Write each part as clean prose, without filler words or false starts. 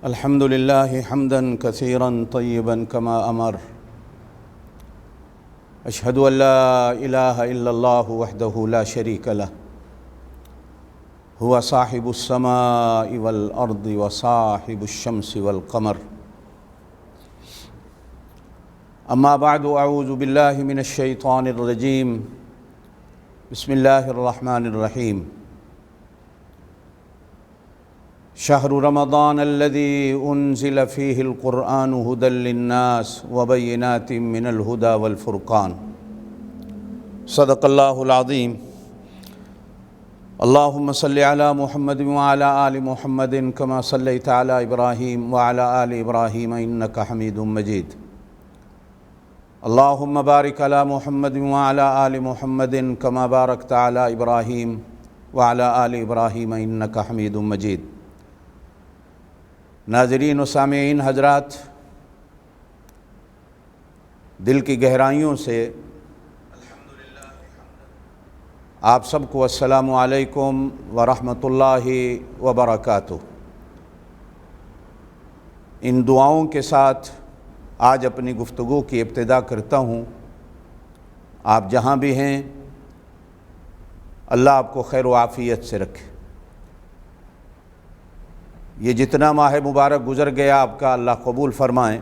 الحمد لله حمدا كثيرا طيبا كما أمر. أشهد أن لا إله إلا الله وحده لا شريك له، هو صاحب السماء والأرض وصاحب الشمس والقمر. أما بعد، أعوذ بالله من الشيطان الرجيم. بسم الله الرحمن الرحيم. شهر رمضان الذي أنزل فيه القرآن هدى للناس وبينات من الهدى والفرقان. صدق الله العظيم. اللهم صل على محمد وعلى آل محمد كما صليت على إبراهيم وعلى آل إبراهيم إنك حميد مجيد. اللهم بارك على محمد وعلى آل محمد كما باركت على إبراهيم وعلى آل إبراهيم إنك حميد مجيد. ناظرین و سامعین حضرات، دل کی گہرائیوں سے آپ سب کو السلام علیکم ورحمۃ اللہ وبرکاتہ. ان دعاؤں کے ساتھ آج اپنی گفتگو کی ابتدا کرتا ہوں. آپ جہاں بھی ہیں، اللہ آپ کو خیر و عافیت سے رکھے. یہ جتنا ماہ مبارک گزر گیا آپ کا اللہ قبول فرمائیں،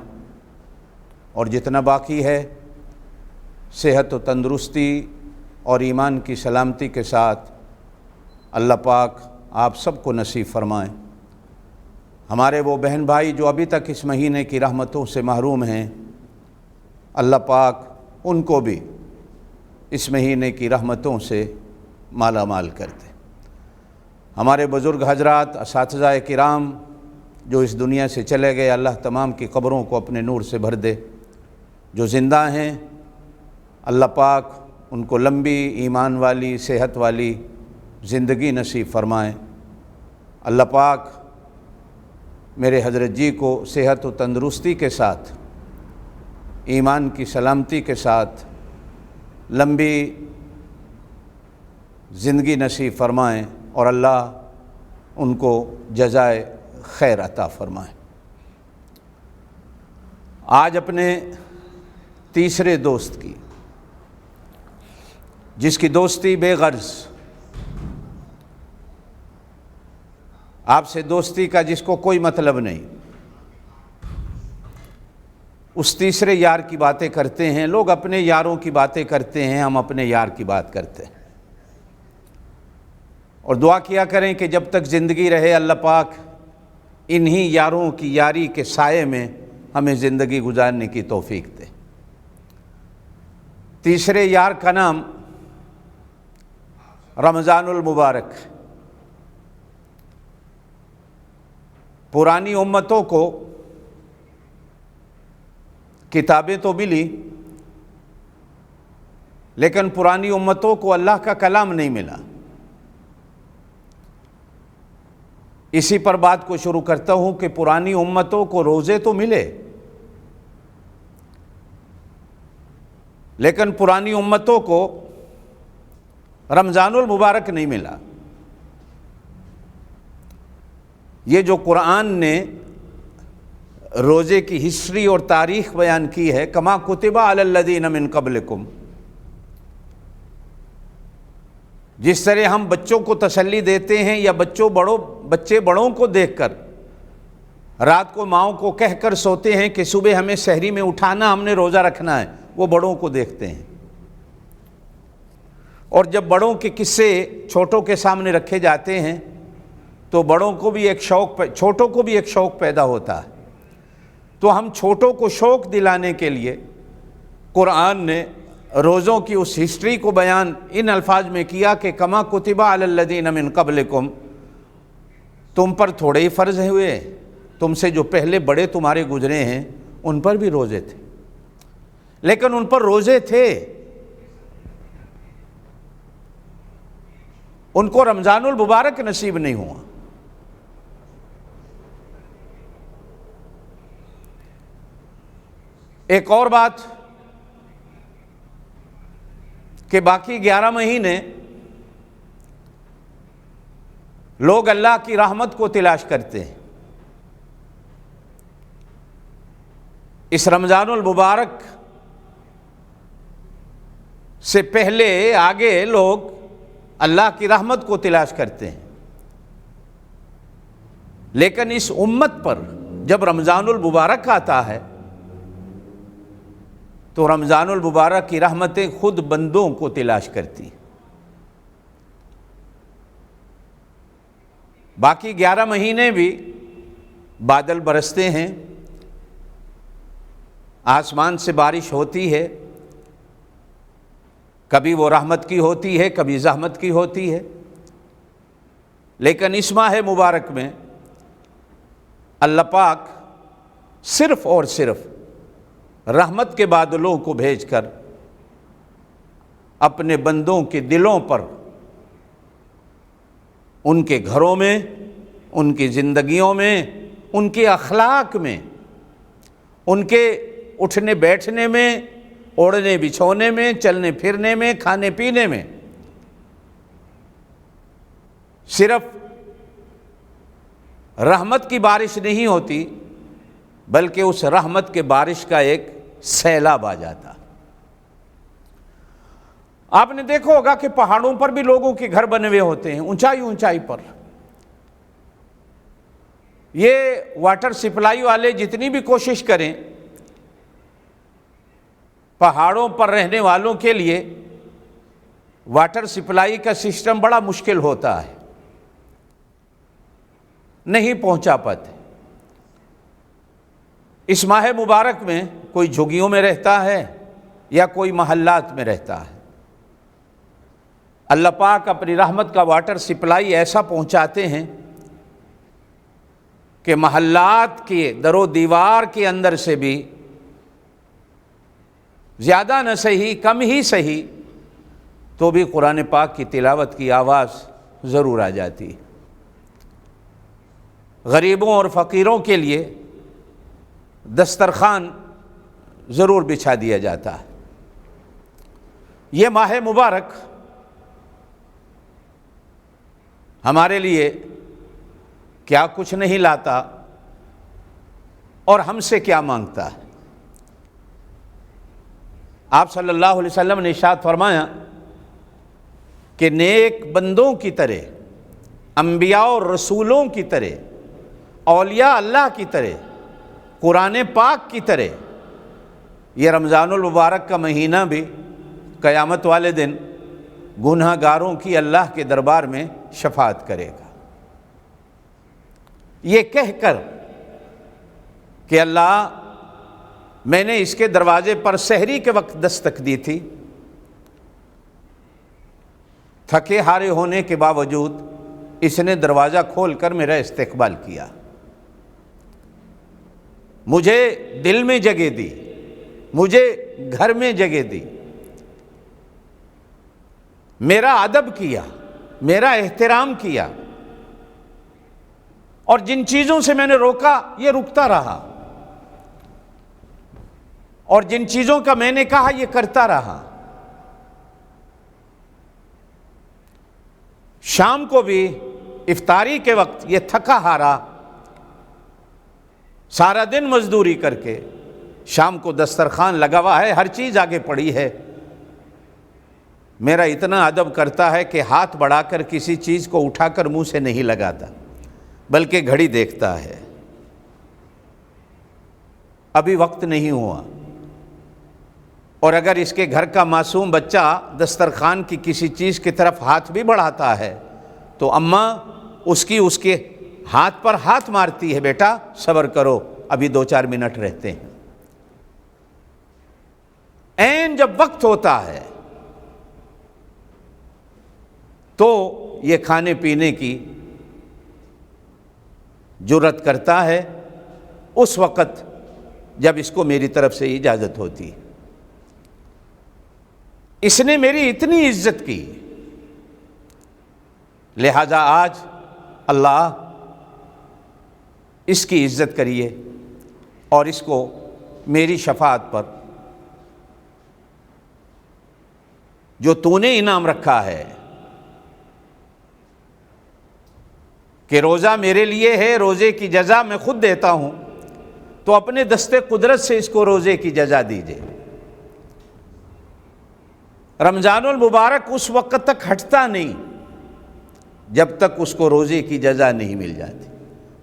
اور جتنا باقی ہے صحت و تندرستی اور ایمان کی سلامتی کے ساتھ اللہ پاک آپ سب کو نصیب فرمائیں. ہمارے وہ بہن بھائی جو ابھی تک اس مہینے کی رحمتوں سے محروم ہیں، اللہ پاک ان کو بھی اس مہینے کی رحمتوں سے مالا مال کر دے. ہمارے بزرگ حضرات، اساتذہ کرام جو اس دنیا سے چلے گئے، اللہ تمام کی قبروں کو اپنے نور سے بھر دے. جو زندہ ہیں، اللہ پاک ان کو لمبی ایمان والی صحت والی زندگی نصیب فرمائیں. اللہ پاک میرے حضرت جی کو صحت و تندرستی کے ساتھ، ایمان کی سلامتی کے ساتھ لمبی زندگی نصیب فرمائیں، اور اللہ ان کو جزائے خیر عطا فرمائیں. آج اپنے تیسرے دوست کی، جس کی دوستی بے غرض، آپ سے دوستی کا جس کو کوئی مطلب نہیں، اس تیسرے یار کی باتیں کرتے ہیں. لوگ اپنے یاروں کی باتیں کرتے ہیں، ہم اپنے یار کی بات کرتے ہیں. اور دعا کیا کریں کہ جب تک زندگی رہے اللہ پاک انہی یاروں کی یاری کے سائے میں ہمیں زندگی گزارنے کی توفیق دے. تیسرے یار کا نام رمضان المبارک. پرانی امتوں کو کتابیں تو ملی، لیکن پرانی امتوں کو اللہ کا کلام نہیں ملا. اسی پر بات کو شروع کرتا ہوں کہ پرانی امتوں کو روزے تو ملے، لیکن پرانی امتوں کو رمضان المبارک نہیں ملا. یہ جو قرآن نے روزے کی ہسٹری اور تاریخ بیان کی ہے، کما کتب علی الذین من قبلکم، جس طرح ہم بچوں کو تسلی دیتے ہیں یا بچے بڑوں کو دیکھ کر رات کو ماؤں کو کہہ کر سوتے ہیں کہ صبح ہمیں سحری میں اٹھانا، ہم نے روزہ رکھنا ہے، وہ بڑوں کو دیکھتے ہیں. اور جب بڑوں کے قصے چھوٹوں کے سامنے رکھے جاتے ہیں تو بڑوں کو بھی ایک شوق، چھوٹوں کو بھی ایک شوق پیدا ہوتا ہے. تو ہم چھوٹوں کو شوق دلانے کے لیے قرآن نے روزوں کی اس ہسٹری کو بیان ان الفاظ میں کیا کہ کما کتب علی الذین من قبلکم، تم پر تھوڑے ہی فرض ہوئے، تم سے جو پہلے بڑے تمہارے گزرے ہیں ان پر بھی روزے تھے، لیکن ان پر روزے تھے، ان کو رمضان المبارک نصیب نہیں ہوا. ایک اور بات کہ باقی 11 مہینے لوگ اللہ کی رحمت کو تلاش کرتے ہیں، اس رمضان المبارک سے پہلے آگے لوگ اللہ کی رحمت کو تلاش کرتے ہیں، لیکن اس امت پر جب رمضان المبارک آتا ہے تو رمضان المبارک کی رحمتیں خود بندوں کو تلاش کرتی ہیں۔ باقی 11 مہینے بھی بادل برستے ہیں، آسمان سے بارش ہوتی ہے، کبھی وہ رحمت کی ہوتی ہے، کبھی زحمت کی ہوتی ہے، لیکن اس ماہ مبارک میں اللہ پاک صرف اور صرف رحمت کے بادلوں کو بھیج کر اپنے بندوں کے دلوں پر، ان کے گھروں میں، ان کی زندگیوں میں، ان کے اخلاق میں، ان کے اٹھنے بیٹھنے میں، اوڑھنے بچھونے میں، چلنے پھرنے میں، کھانے پینے میں صرف رحمت کی بارش نہیں ہوتی، بلکہ اس رحمت کے بارش کا ایک سیلاب آ جاتا۔ آپ نے دیکھا ہوگا کہ پہاڑوں پر بھی لوگوں کے گھر بنے ہوئے ہوتے ہیں، اونچائی اونچائی پر۔ یہ واٹر سپلائی والے جتنی بھی کوشش کریں، پہاڑوں پر رہنے والوں کے لیے واٹر سپلائی کا سسٹم بڑا مشکل ہوتا ہے، نہیں پہنچا پاتے۔ اس ماہ مبارک میں کوئی جھگیوں میں رہتا ہے یا کوئی محلات میں رہتا ہے، اللہ پاک اپنی رحمت کا واٹر سپلائی ایسا پہنچاتے ہیں کہ محلات کے در و دیوار کے اندر سے بھی زیادہ نہ صحیح، کم ہی صحیح، تو بھی قرآن پاک کی تلاوت کی آواز ضرور آ جاتی ہے۔ غریبوں اور فقیروں کے لیے دسترخوان ضرور بچھا دیا جاتا ہے۔ یہ ماہ مبارک ہمارے لیے کیا کچھ نہیں لاتا اور ہم سے کیا مانگتا ہے۔ آپ صلی اللہ علیہ وسلم نے ارشاد فرمایا کہ نیک بندوں کی طرح، انبیاء اور رسولوں کی طرح، اولیاء اللہ کی طرح، قرآن پاک کی طرح یہ رمضان المبارک کا مہینہ بھی قیامت والے دن گناہ گاروں کی اللہ کے دربار میں شفاعت کرے گا، یہ کہہ کر کہ اللہ میں نے اس کے دروازے پر سحری کے وقت دستک دی تھی، تھکے ہارے ہونے کے باوجود اس نے دروازہ کھول کر میرا استقبال کیا، مجھے دل میں جگہ دی، مجھے گھر میں جگہ دی، میرا ادب کیا، میرا احترام کیا، اور جن چیزوں سے میں نے روکا یہ رکتا رہا، اور جن چیزوں کا میں نے کہا یہ کرتا رہا۔ شام کو بھی افطاری کے وقت یہ تھکا ہارا سارا دن مزدوری کر کے شام کو دسترخوان لگا ہوا ہے، ہر چیز آگے پڑی ہے، میرا اتنا ادب کرتا ہے کہ ہاتھ بڑھا کر کسی چیز کو اٹھا کر منہ سے نہیں لگاتا، بلکہ گھڑی دیکھتا ہے، ابھی وقت نہیں ہوا۔ اور اگر اس کے گھر کا معصوم بچہ دسترخوان کی کسی چیز کی طرف ہاتھ بھی بڑھاتا ہے تو اماں اس کے ہاتھ پر ہاتھ مارتی ہے، بیٹا صبر کرو، ابھی 2-4 منٹ رہتے ہیں۔ عین جب وقت ہوتا ہے تو یہ کھانے پینے کی جرات کرتا ہے، اس وقت جب اس کو میری طرف سے اجازت ہوتی ہے۔ اس نے میری اتنی عزت کی، لہذا آج اللہ اس کی عزت کریے اور اس کو میری شفاعت پر جو تو نے انعام رکھا ہے کہ روزہ میرے لیے ہے، روزے کی جزا میں خود دیتا ہوں، تو اپنے دستے قدرت سے اس کو روزے کی جزا دیجیے۔ رمضان المبارک اس وقت تک ہٹتا نہیں جب تک اس کو روزے کی جزا نہیں مل جاتی،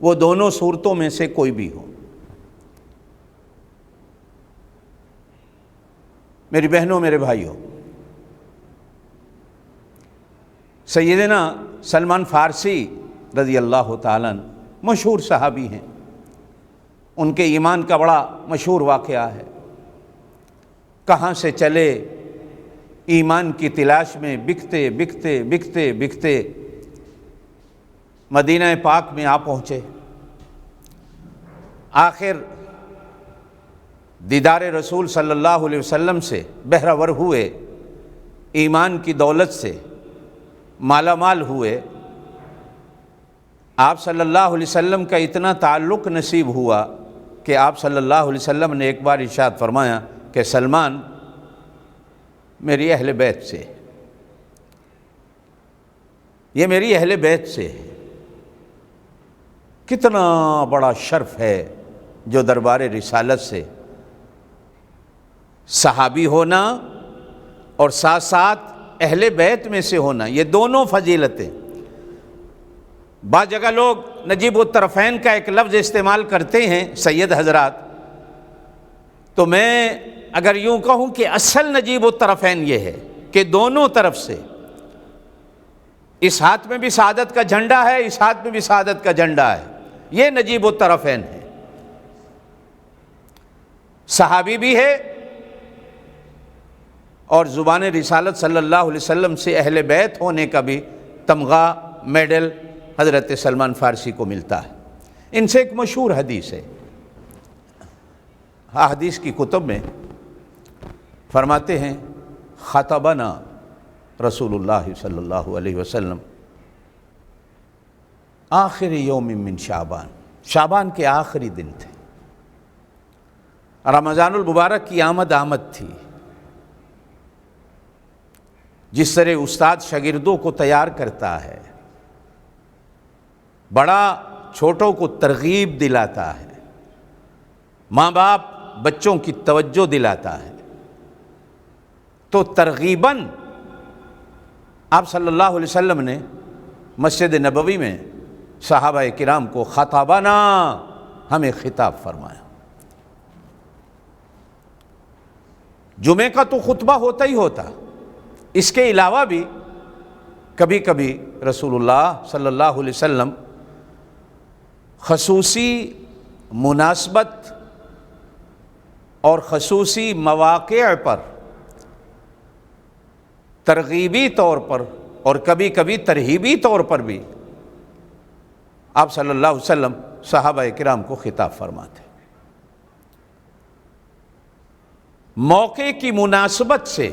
وہ دونوں صورتوں میں سے کوئی بھی ہو۔ میری بہنوں، میرے بھائیوں، سیدنا سلمان فارسی رضی اللہ تعالیٰ عنہ مشہور صحابی ہیں، ان کے ایمان کا بڑا مشہور واقعہ ہے۔ کہاں سے چلے ایمان کی تلاش میں، بکتے بکتے بکتے بکتے مدینہ پاک میں آ پہنچے۔ آخر دیدار رسول صلی اللہ علیہ وسلم سے بہرہ ور ہوئے، ایمان کی دولت سے مالا مال ہوئے۔ آپ صلی اللہ علیہ وسلم کا اتنا تعلق نصیب ہوا کہ آپ صلی اللہ علیہ وسلم نے ایک بار ارشاد فرمایا کہ سلمان میری اہل بیت سے، یہ میری اہل بیت سے ہے۔ کتنا بڑا شرف ہے جو دربار رسالت سے صحابی ہونا اور ساتھ ساتھ اہل بیت میں سے ہونا، یہ دونوں فضیلتیں۔ بعض جگہ لوگ نجیب الطرفین کا ایک لفظ استعمال کرتے ہیں سید حضرات، تو میں اگر یوں کہوں کہ اصل نجیب الطرفین یہ ہے کہ دونوں طرف سے، اس ہاتھ میں بھی سعادت کا جھنڈا ہے، اس ہاتھ میں بھی سعادت کا جھنڈا ہے، یہ نجیب الطرفین ہے۔ صحابی بھی ہے اور زبان رسالت صلی اللہ علیہ وسلم سے اہل بیت ہونے کا بھی تمغہ، میڈل حضرت سلمان فارسی کو ملتا ہے۔ ان سے ایک مشہور حدیث ہے، حدیث کی کتب میں فرماتے ہیں خطبنا رسول اللہ صلی اللہ علیہ وسلم آخر یوم من شعبان، شعبان کے آخری دن تھے، رمضان المبارک کی آمد تھی۔ جس طرح استاد شاگردوں کو تیار کرتا ہے، بڑا چھوٹوں کو ترغیب دلاتا ہے، ماں باپ بچوں کی توجہ دلاتا ہے، تو ترغیباً آپ صلی اللہ علیہ وسلم نے مسجد نبوی میں صحابہ کرام کو خطبنا، ہمیں خطاب فرمایا۔ جمعے کا تو خطبہ ہوتا ہی ہوتا، اس کے علاوہ بھی کبھی کبھی رسول اللہ صلی اللہ علیہ وسلم خصوصی مناسبت اور خصوصی مواقع پر ترغیبی طور پر اور کبھی کبھی ترہیبی طور پر بھی آپ صلی اللہ علیہ وسلم صحابہ کرام کو خطاب فرماتے۔ موقع کی مناسبت سے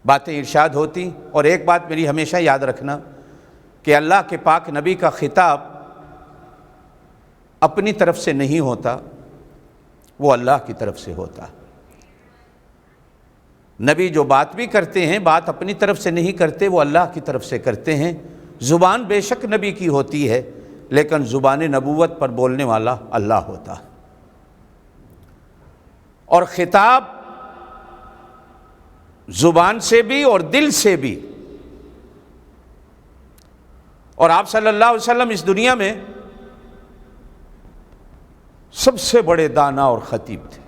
باتیں ارشاد ہوتی، اور ایک بات میری ہمیشہ یاد رکھنا کہ اللہ کے پاک نبی کا خطاب اپنی طرف سے نہیں ہوتا، وہ اللہ کی طرف سے ہوتا۔ نبی جو بات بھی کرتے ہیں، بات اپنی طرف سے نہیں کرتے، وہ اللہ کی طرف سے کرتے ہیں۔ زبان بے شک نبی کی ہوتی ہے، لیکن زبان نبوت پر بولنے والا اللہ ہوتا۔ اور خطاب زبان سے بھی اور دل سے بھی، اور آپ صلی اللہ علیہ وسلم اس دنیا میں سب سے بڑے دانا اور خطیب تھے۔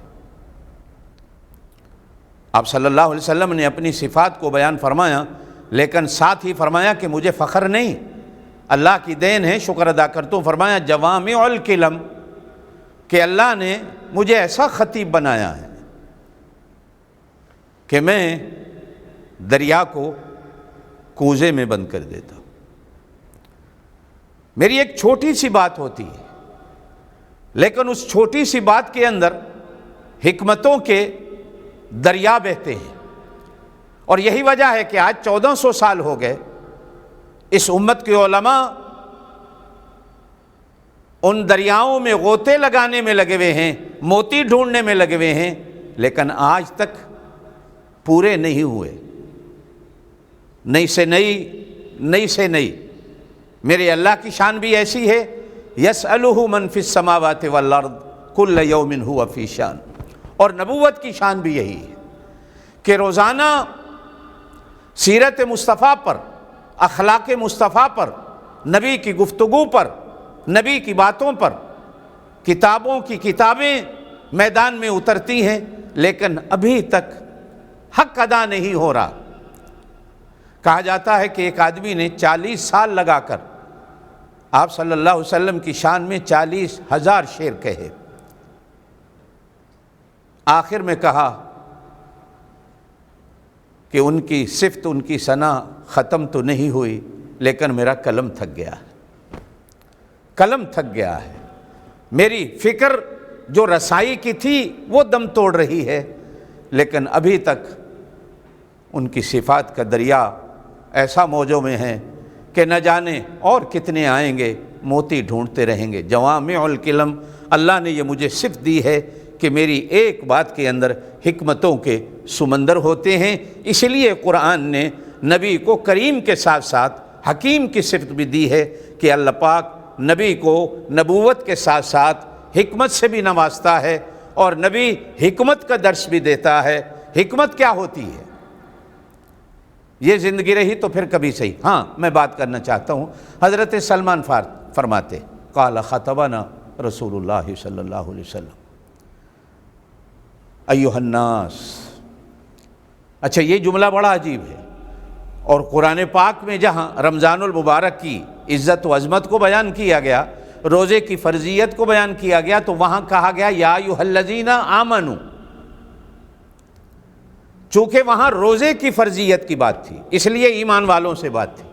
آپ صلی اللہ علیہ وسلم نے اپنی صفات کو بیان فرمایا، لیکن ساتھ ہی فرمایا کہ مجھے فخر نہیں، اللہ کی دین ہے، شکر ادا کرتا ہوں۔ فرمایا جوامع الکلم، کہ اللہ نے مجھے ایسا خطیب بنایا ہے کہ میں دریا کو کوزے میں بند کر دیتا ہوں۔ میری ایک چھوٹی سی بات ہوتی ہے، لیکن اس چھوٹی سی بات کے اندر حکمتوں کے دریا بہتے ہیں۔ اور یہی وجہ ہے کہ آج 1400 سال ہو گئے اس امت کے علماء ان دریاؤں میں غوطے لگانے میں لگے ہوئے ہیں، موتی ڈھونڈنے میں لگے ہوئے ہیں، لیکن آج تک پورے نہیں ہوئے۔ نئی سے نئی، نئی سے نئی۔ میرے اللہ کی شان بھی ایسی ہے، یسألہ من فی السماوات والارض کل یوم ھو فی شان۔ اور نبوت کی شان بھی یہی ہے کہ روزانہ سیرت مصطفیٰ پر، اخلاق مصطفیٰ پر، نبی کی گفتگو پر، نبی کی باتوں پر کتابوں کی کتابیں میدان میں اترتی ہیں، لیکن ابھی تک حق ادا نہیں ہو رہا۔ کہا جاتا ہے کہ ایک آدمی نے 40 سال لگا کر آپ صلی اللہ علیہ وسلم کی شان میں 40,000 شعر کہے۔ آخر میں کہا کہ ان کی صفت، ان کی ثنا ختم تو نہیں ہوئی، لیکن میرا قلم تھک گیا ہے، قلم تھک گیا ہے، میری فکر جو رسائی کی تھی وہ دم توڑ رہی ہے، لیکن ابھی تک ان کی صفات کا دریا ایسا موجوں میں ہے کہ نہ جانے اور کتنے آئیں گے، موتی ڈھونڈتے رہیں گے۔ جوامع الکلم، اللہ نے یہ مجھے صفت دی ہے کہ میری ایک بات کے اندر حکمتوں کے سمندر ہوتے ہیں، اس لیے قرآن نے نبی کو کریم کے ساتھ ساتھ حکیم کی صفت بھی دی ہے کہ اللہ پاک نبی کو نبوت کے ساتھ ساتھ حکمت سے بھی نوازتا ہے، اور نبی حکمت کا درس بھی دیتا ہے۔ حکمت کیا ہوتی ہے؟ یہ زندگی رہی تو پھر کبھی صحیح۔ ہاں، میں بات کرنا چاہتا ہوں، حضرت سلمان فرماتے قال خطبنا رسول اللہ صلی اللہ علیہ وسلم ایھا الناس۔ اچھا، یہ جملہ بڑا عجیب ہے، اور قرآن پاک میں جہاں رمضان المبارک کی عزت و عظمت کو بیان کیا گیا، روزے کی فرضیت کو بیان کیا گیا، تو وہاں کہا گیا یا ایھا الذین آمنوا، چونکہ وہاں روزے کی فرضیت کی بات تھی، اس لیے ایمان والوں سے بات تھی۔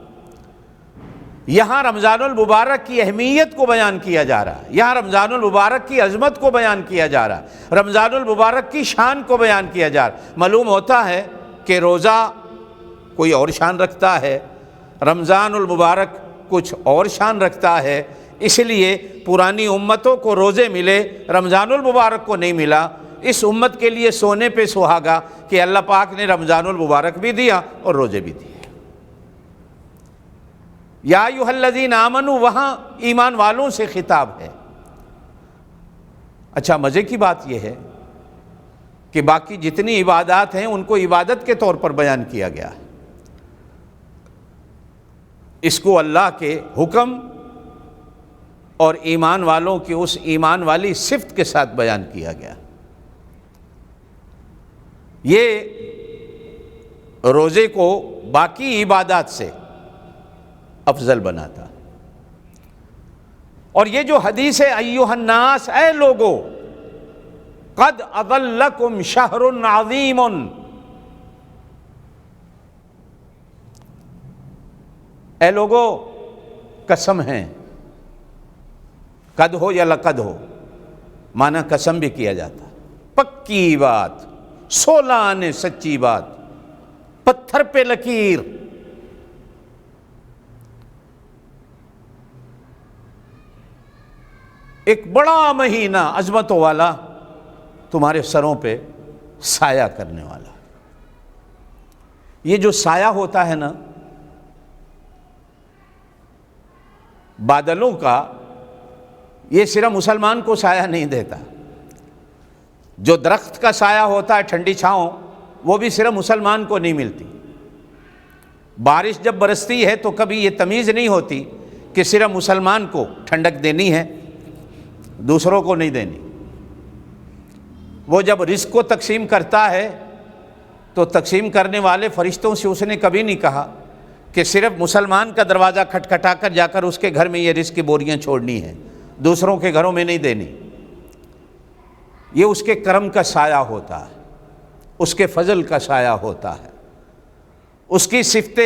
یہاں رمضان المبارک کی اہمیت کو بیان کیا جا رہا ہے، یہاں رمضان المبارک کی عظمت کو بیان کیا جا رہا ہے، رمضان المبارک کی شان کو بیان کیا جا رہا ہے۔ معلوم ہوتا ہے کہ روزہ کوئی اور شان رکھتا ہے، رمضان المبارک کچھ اور شان رکھتا ہے، اس لیے پرانی امتوں کو روزے ملے، رمضان المبارک کو نہیں ملا۔ اس امت کے لیے سونے پہ سہاگا کہ اللہ پاک نے رمضان المبارک بھی دیا اور روزے بھی دیے۔ یا ایھا الذین آمنوا، وہاں ایمان والوں سے خطاب ہے۔ اچھا، مزے کی بات یہ ہے کہ باقی جتنی عبادات ہیں ان کو عبادت کے طور پر بیان کیا گیا ہے، اس کو اللہ کے حکم اور ایمان والوں کی اس ایمان والی صفت کے ساتھ بیان کیا گیا۔ یہ روزے کو باقی عبادات سے افضل بناتا۔ اور یہ جو حدیث ہے ایھا الناس، اے لوگو، قد اضلکم شہر عظیم، اے لوگو، قسم ہے، قد ہو یا لقد ہو، معنی قسم بھی کیا جاتا، پکی بات، 16 آنے سچی بات، پتھر پہ لکیر، ایک بڑا مہینہ عظمتوں والا تمہارے سروں پہ سایہ کرنے والا۔ یہ جو سایہ ہوتا ہے نا بادلوں کا، یہ صرف مسلمان کو سایہ نہیں دیتا۔ جو درخت کا سایہ ہوتا ہے، ٹھنڈی چھاؤں، وہ بھی صرف مسلمان کو نہیں ملتی۔ بارش جب برستی ہے تو کبھی یہ تمیز نہیں ہوتی کہ صرف مسلمان کو ٹھنڈک دینی ہے، دوسروں کو نہیں دینی۔ وہ جب رزق کو تقسیم کرتا ہے تو تقسیم کرنے والے فرشتوں سے اس نے کبھی نہیں کہا کہ صرف مسلمان کا دروازہ کھٹکھٹا کر جا کر اس کے گھر میں یہ رزق کی بوریاں چھوڑنی ہیں، دوسروں کے گھروں میں نہیں دینی۔ یہ اس کے کرم کا سایہ ہوتا ہے، اس کے فضل کا سایہ ہوتا ہے، اس کی صفت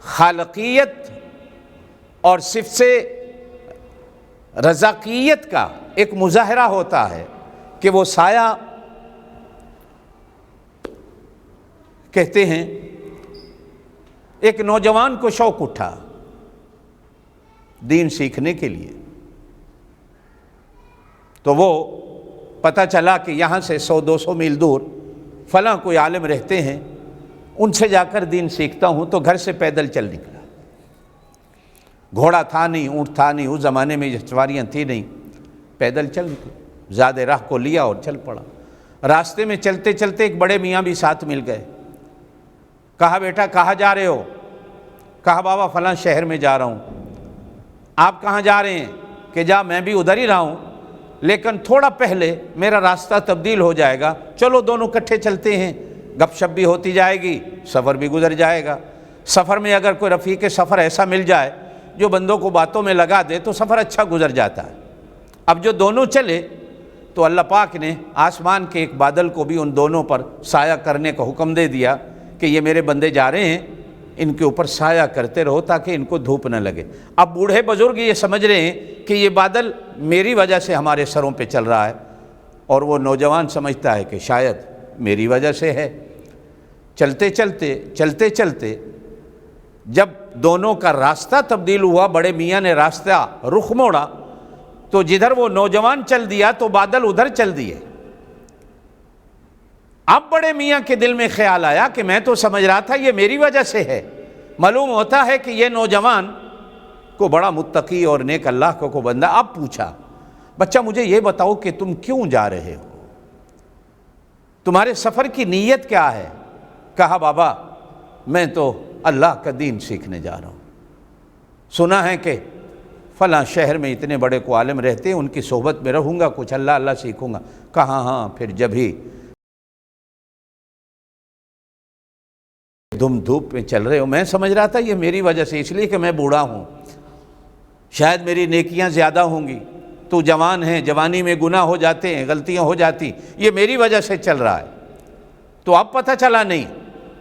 خالقیت اور صفت رزاقیت کا ایک مظاہرہ ہوتا ہے کہ وہ سایہ، کہتے ہیں ایک نوجوان کو شوق اٹھا دین سیکھنے کے لیے، تو وہ پتہ چلا کہ یہاں سے 100-200 میل دور فلاں کوئی عالم رہتے ہیں، ان سے جا کر دین سیکھتا ہوں، تو گھر سے پیدل چل نکلا۔ گھوڑا تھا نہیں، اونٹ تھا نہیں، اس زمانے میں یہ سواریاں تھی نہیں، پیدل چل نکلے، زیادہ راہ کو لیا اور چل پڑا۔ راستے میں چلتے چلتے ایک بڑے میاں بھی ساتھ مل گئے۔ کہا بیٹا کہاں جا رہے ہو؟ کہا بابا فلاں شہر میں جا رہا ہوں۔ آپ کہاں جا رہے ہیں؟ کہ جا میں بھی ادھر ہی رہا ہوں، لیکن تھوڑا پہلے میرا راستہ تبدیل ہو جائے گا، چلو دونوں کٹھے چلتے ہیں، گپ شپ بھی ہوتی جائے گی، سفر بھی گزر جائے گا۔ سفر میں اگر کوئی رفیق سفر ایسا مل جائے جو بندوں کو باتوں میں لگا دے تو سفر اچھا گزر جاتا ہے۔ اب جو دونوں چلے تو اللہ پاک نے آسمان کے ایک بادل کو بھی ان دونوں پر سایہ کرنے کا حکم دے دیا کہ یہ میرے بندے جا رہے ہیں، ان کے اوپر سایہ کرتے رہو تاکہ ان کو دھوپ نہ لگے۔ اب بوڑھے بزرگ یہ سمجھ رہے ہیں کہ یہ بادل میری وجہ سے ہمارے سروں پہ چل رہا ہے، اور وہ نوجوان سمجھتا ہے کہ شاید میری وجہ سے ہے۔ چلتے چلتے جب دونوں کا راستہ تبدیل ہوا، بڑے میاں نے راستہ رخ موڑا تو جدھر وہ نوجوان چل دیا تو بادل ادھر چل دیے۔ اب بڑے میاں کے دل میں خیال آیا کہ میں تو سمجھ رہا تھا یہ میری وجہ سے ہے، معلوم ہوتا ہے کہ یہ نوجوان کو بڑا متقی اور نیک اللہ کو بندہ۔ اب پوچھا بچہ مجھے یہ بتاؤ کہ تم کیوں جا رہے ہو، تمہارے سفر کی نیت کیا ہے؟ کہا بابا میں تو اللہ کا دین سیکھنے جا رہا ہوں، سنا ہے کہ فلاں شہر میں اتنے بڑے کو عالم رہتے ہیں، ان کی صحبت میں رہوں گا، کچھ اللہ سیکھوں گا۔ کہا ہاں پھر جب ہی تم دھوپ میں چل رہے ہو، میں سمجھ رہا تھا یہ میری وجہ سے، اس لیے کہ میں بوڑھا ہوں، شاید میری نیکیاں زیادہ ہوں گی، تو جوان ہے، جوانی میں گناہ ہو جاتے ہیں، غلطیاں ہو جاتی، یہ میری وجہ سے چل رہا ہے۔ تو اب پتہ چلا نہیں،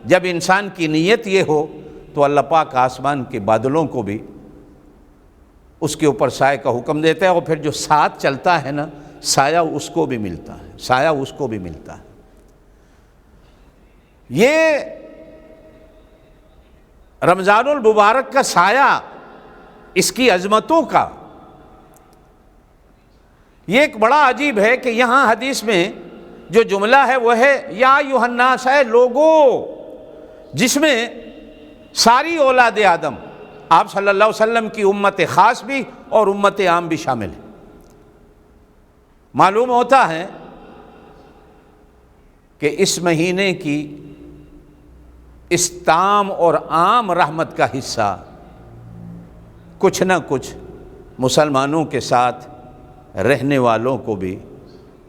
جب انسان کی نیت یہ ہو تو اللہ پاک آسمان کے بادلوں کو بھی اس کے اوپر سائے کا حکم دیتا ہے، اور پھر جو ساتھ چلتا ہے نا سایہ اس کو بھی ملتا ہے، سایہ اس کو بھی ملتا ہے۔ یہ رمضان المبارک کا سایہ، اس کی عظمتوں کا یہ ایک بڑا عجیب ہے کہ یہاں حدیث میں جو جملہ ہے وہ ہے یا ایھا الناس، ہے لوگوں، جس میں ساری اولاد آدم، آپ صلی اللہ علیہ وسلم کی امت خاص بھی اور امت عام بھی شامل ہے۔ معلوم ہوتا ہے کہ اس مہینے کی اس تام اور عام رحمت کا حصہ کچھ نہ کچھ مسلمانوں کے ساتھ رہنے والوں کو بھی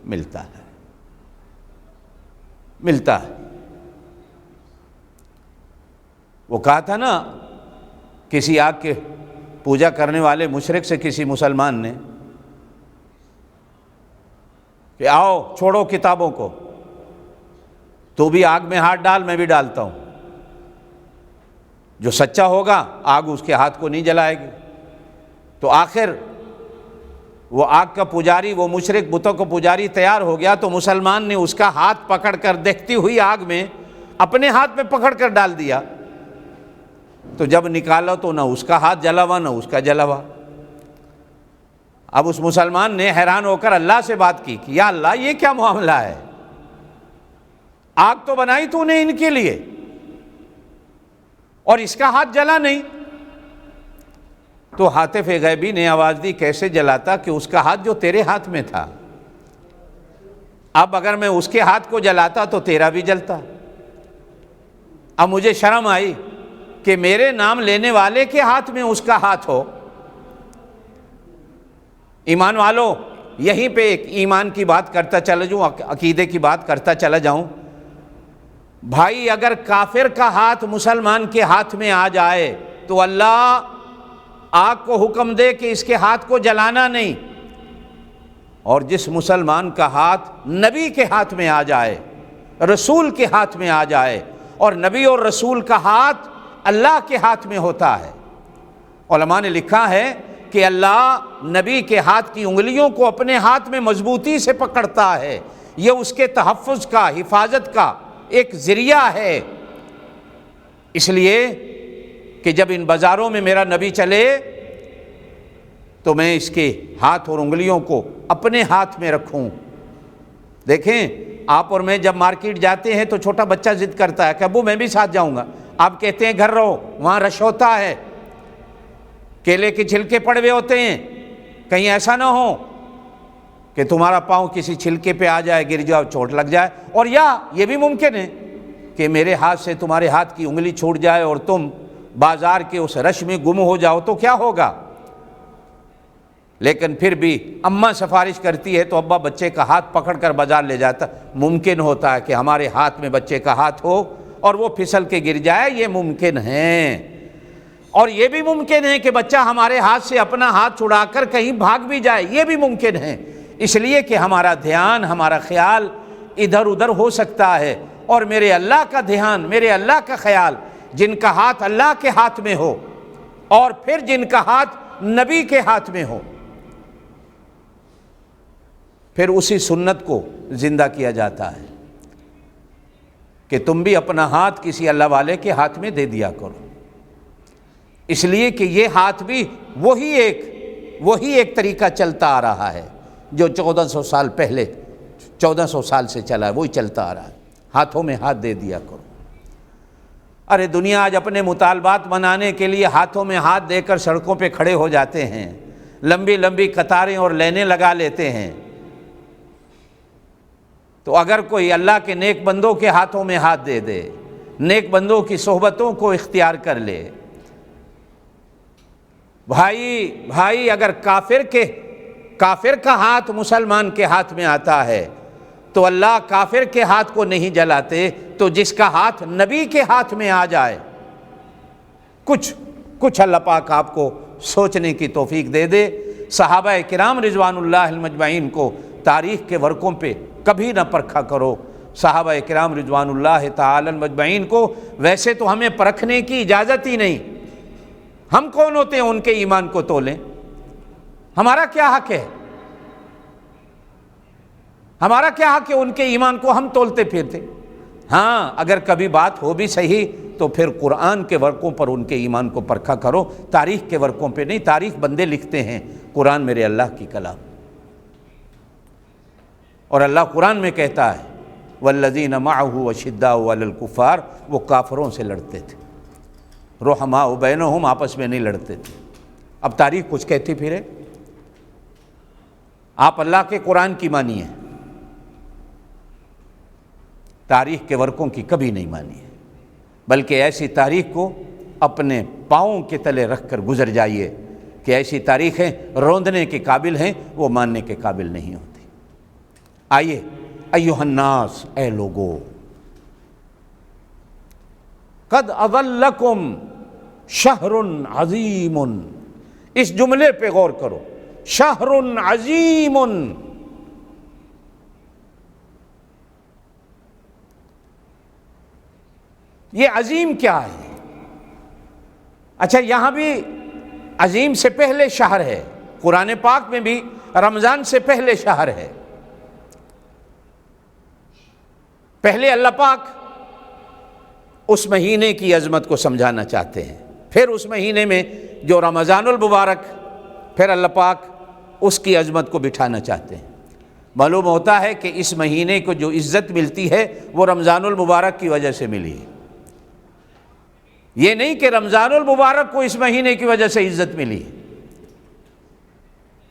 ملتا ہے۔ وہ کہا تھا نا کسی آگ کے پوجا کرنے والے مشرک سے کسی مسلمان نے کہ آؤ چھوڑو کتابوں کو، تو بھی آگ میں ہاتھ ڈال، میں بھی ڈالتا ہوں، جو سچا ہوگا آگ اس کے ہاتھ کو نہیں جلائے گی۔ تو آخر وہ آگ کا پجاری، وہ مشرک بتوں کا پجاری تیار ہو گیا، تو مسلمان نے اس کا ہاتھ پکڑ کر دیکھتی ہوئی آگ میں اپنے ہاتھ میں پکڑ کر ڈال دیا، تو جب نکالا تو نہ اس کا ہاتھ جلا ہوا نہ اس کا جلا ہوا۔ اب اس مسلمان نے حیران ہو کر اللہ سے بات کی کہ یا اللہ یہ کیا معاملہ ہے، آگ تو بنائی تو نے ان کے لیے اور اس کا ہاتھ جلا نہیں۔ تو ہاتف غیبی نے آواز دی کیسے جلاتا کہ اس کا ہاتھ جو تیرے ہاتھ میں تھا، اب اگر میں اس کے ہاتھ کو جلاتا تو تیرا بھی جلتا۔ اب مجھے شرم آئی کہ میرے نام لینے والے کے ہاتھ میں اس کا ہاتھ ہو۔ ایمان والو، یہیں پہ ایک ایمان کی بات کرتا چلا جاؤں، عقیدے کی بات کرتا چلا جاؤں۔ بھائی اگر کافر کا ہاتھ مسلمان کے ہاتھ میں آ جائے تو اللہ آگ کو حکم دے کہ اس کے ہاتھ کو جلانا نہیں، اور جس مسلمان کا ہاتھ نبی کے ہاتھ میں آ جائے، رسول کے ہاتھ میں آ جائے، اور نبی اور رسول کا ہاتھ اللہ کے ہاتھ میں ہوتا ہے، علماء نے لکھا ہے کہ اللہ نبی کے ہاتھ کی انگلیوں کو اپنے ہاتھ میں مضبوطی سے پکڑتا ہے، یہ اس کے تحفظ کا، حفاظت کا ایک ذریعہ ہے۔ اس لیے کہ جب ان بازاروں میں میرا نبی چلے تو میں اس کے ہاتھ اور انگلیوں کو اپنے ہاتھ میں رکھوں۔ دیکھیں آپ اور میں جب مارکیٹ جاتے ہیں تو چھوٹا بچہ ضد کرتا ہے کہ ابو میں بھی ساتھ جاؤں گا، آپ کہتے ہیں گھر رہو، وہاں رش ہوتا ہے، کیلے کے چھلکے پڑے ہوئے ہوتے ہیں، کہیں ایسا نہ ہو کہ تمہارا پاؤں کسی چھلکے پہ آ جائے، گر جاؤ، چوٹ لگ جائے، اور یا یہ بھی ممکن ہے کہ میرے ہاتھ سے تمہارے ہاتھ کی انگلی چھوٹ جائے اور تم بازار کے اس رش میں گم ہو جاؤ، تو کیا ہوگا؟ لیکن پھر بھی اماں سفارش کرتی ہے تو ابا بچے کا ہاتھ پکڑ کر بازار لے جاتا۔ ممکن ہوتا ہے کہ ہمارے ہاتھ میں بچے کا ہاتھ ہو اور وہ پھسل کے گر جائے، یہ ممکن ہے۔ اور یہ بھی ممکن ہے کہ بچہ ہمارے ہاتھ سے اپنا ہاتھ چھڑا کر کہیں بھاگ بھی جائے، یہ بھی ممکن ہے، اس لیے کہ ہمارا دھیان، ہمارا خیال ادھر ادھر ہو سکتا ہے۔ اور میرے اللہ کا دھیان، میرے اللہ کا خیال، جن کا ہاتھ اللہ کے ہاتھ میں ہو اور پھر جن کا ہاتھ نبی کے ہاتھ میں ہو، پھر اسی سنت کو زندہ کیا جاتا ہے کہ تم بھی اپنا ہاتھ کسی اللہ والے کے ہاتھ میں دے دیا کرو، اس لیے کہ یہ ہاتھ بھی وہی ایک طریقہ چلتا آ رہا ہے جو 1400 سال پہلے، 1400 سال سے چلا ہے، وہی چلتا آ رہا ہے۔ ہاتھوں میں ہاتھ دے دیا کرو۔ ارے دنیا آج اپنے مطالبات منانے کے لیے ہاتھوں میں ہاتھ دے کر سڑکوں پہ کھڑے ہو جاتے ہیں، لمبی لمبی قطاریں اور لائنیں لگا لیتے ہیں۔ تو اگر کوئی اللہ کے نیک بندوں کے ہاتھوں میں ہاتھ دے دے، نیک بندوں کی صحبتوں کو اختیار کر لے، بھائی اگر کافر کا ہاتھ مسلمان کے ہاتھ میں آتا ہے تو اللہ کافر کے ہاتھ کو نہیں جلاتے، تو جس کا ہاتھ نبی کے ہاتھ میں آ جائے، کچھ اللہ پاک آپ کو سوچنے کی توفیق دے دے۔ صحابہ کرام رضوان اللہ مجمعین کو تاریخ کے ورقوں پہ کبھی نہ پرکھا کرو۔ صحابہ کرام رضوان اللہ تعالی مجمعین کو ویسے تو ہمیں پرکھنے کی اجازت ہی نہیں، ہم کون ہوتے ہیں ان کے ایمان کو تولیں؟ ہمارا کیا حق ہے؟ ہمارا کیا حق ہے ان کے ایمان کو ہم تولتے پھرتے؟ ہاں اگر کبھی بات ہو بھی صحیح تو پھر قرآن کے ورقوں پر ان کے ایمان کو پرکھا کرو، تاریخ کے ورقوں پہ نہیں۔ تاریخ بندے لکھتے ہیں، قرآن میرے اللہ کی کلام۔ اور اللہ قرآن میں کہتا ہے والذین معہ اشداء علی الکفار، وہ کافروں سے لڑتے تھے، رحماء بینہم، آپس میں نہیں لڑتے تھے۔ اب تاریخ کچھ کہتی پھرے، آپ اللہ کے قرآن کی مانیے، تاریخ کے ورقوں کی کبھی نہیں مانی ہے، بلکہ ایسی تاریخ کو اپنے پاؤں کے تلے رکھ کر گزر جائیے کہ ایسی تاریخیں روندنے کے قابل ہیں، وہ ماننے کے قابل نہیں ہوتی۔ آئیے ایھا الناس، اے لوگو، قد اضلکم شہر عظیم، اس جملے پہ غور کرو، شہر عظیم، یہ عظیم کیا ہے؟ اچھا یہاں بھی عظیم سے پہلے شہر ہے، قرآن پاک میں بھی رمضان سے پہلے شہر ہے۔ پہلے اللہ پاک اس مہینے کی عظمت کو سمجھانا چاہتے ہیں، پھر اس مہینے میں جو رمضان المبارک، پھر اللہ پاک اس کی عظمت کو بٹھانا چاہتے ہیں۔ معلوم ہوتا ہے کہ اس مہینے کو جو عزت ملتی ہے وہ رمضان المبارک کی وجہ سے ملی ہے، یہ نہیں کہ رمضان المبارک کو اس مہینے کی وجہ سے عزت ملی ہے۔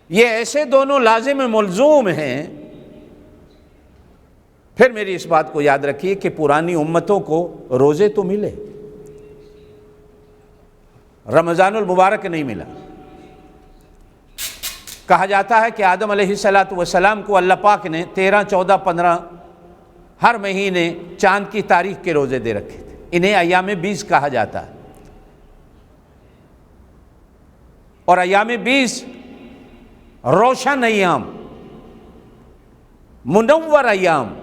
یہ ایسے دونوں لازم ملزوم ہیں۔ پھر میری اس بات کو یاد رکھیے کہ پرانی امتوں کو روزے تو ملے، رمضان المبارک نہیں ملا۔ کہا جاتا ہے کہ آدم علیہ السلام کو اللہ پاک نے 13، 14، 15 ہر مہینے چاند کی تاریخ کے روزے دے رکھے تھے، انہیں ایام 20 کہا جاتا ہے۔ اور ایام 20 روشن ایام، منور ایام،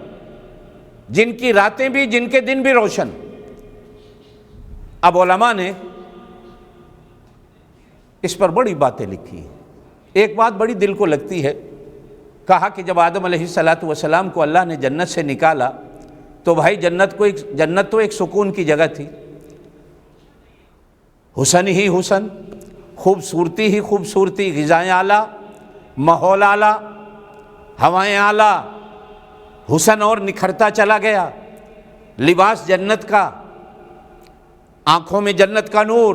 جن کی راتیں بھی، جن کے دن بھی روشن۔ اب علماء نے اس پر بڑی باتیں لکھی ہیں۔ ایک بات بڑی دل کو لگتی ہے، کہا کہ جب آدم علیہ السلام کو اللہ نے جنت سے نکالا تو بھائی جنت تو ایک سکون کی جگہ تھی، حسن ہی حسن، خوبصورتی ہی خوبصورتی، غذائیں اعلیٰ، ماحول اعلیٰ، ہوائیں اعلیٰ، حسن اور نکھرتا چلا گیا، لباس جنت کا، آنکھوں میں جنت کا نور،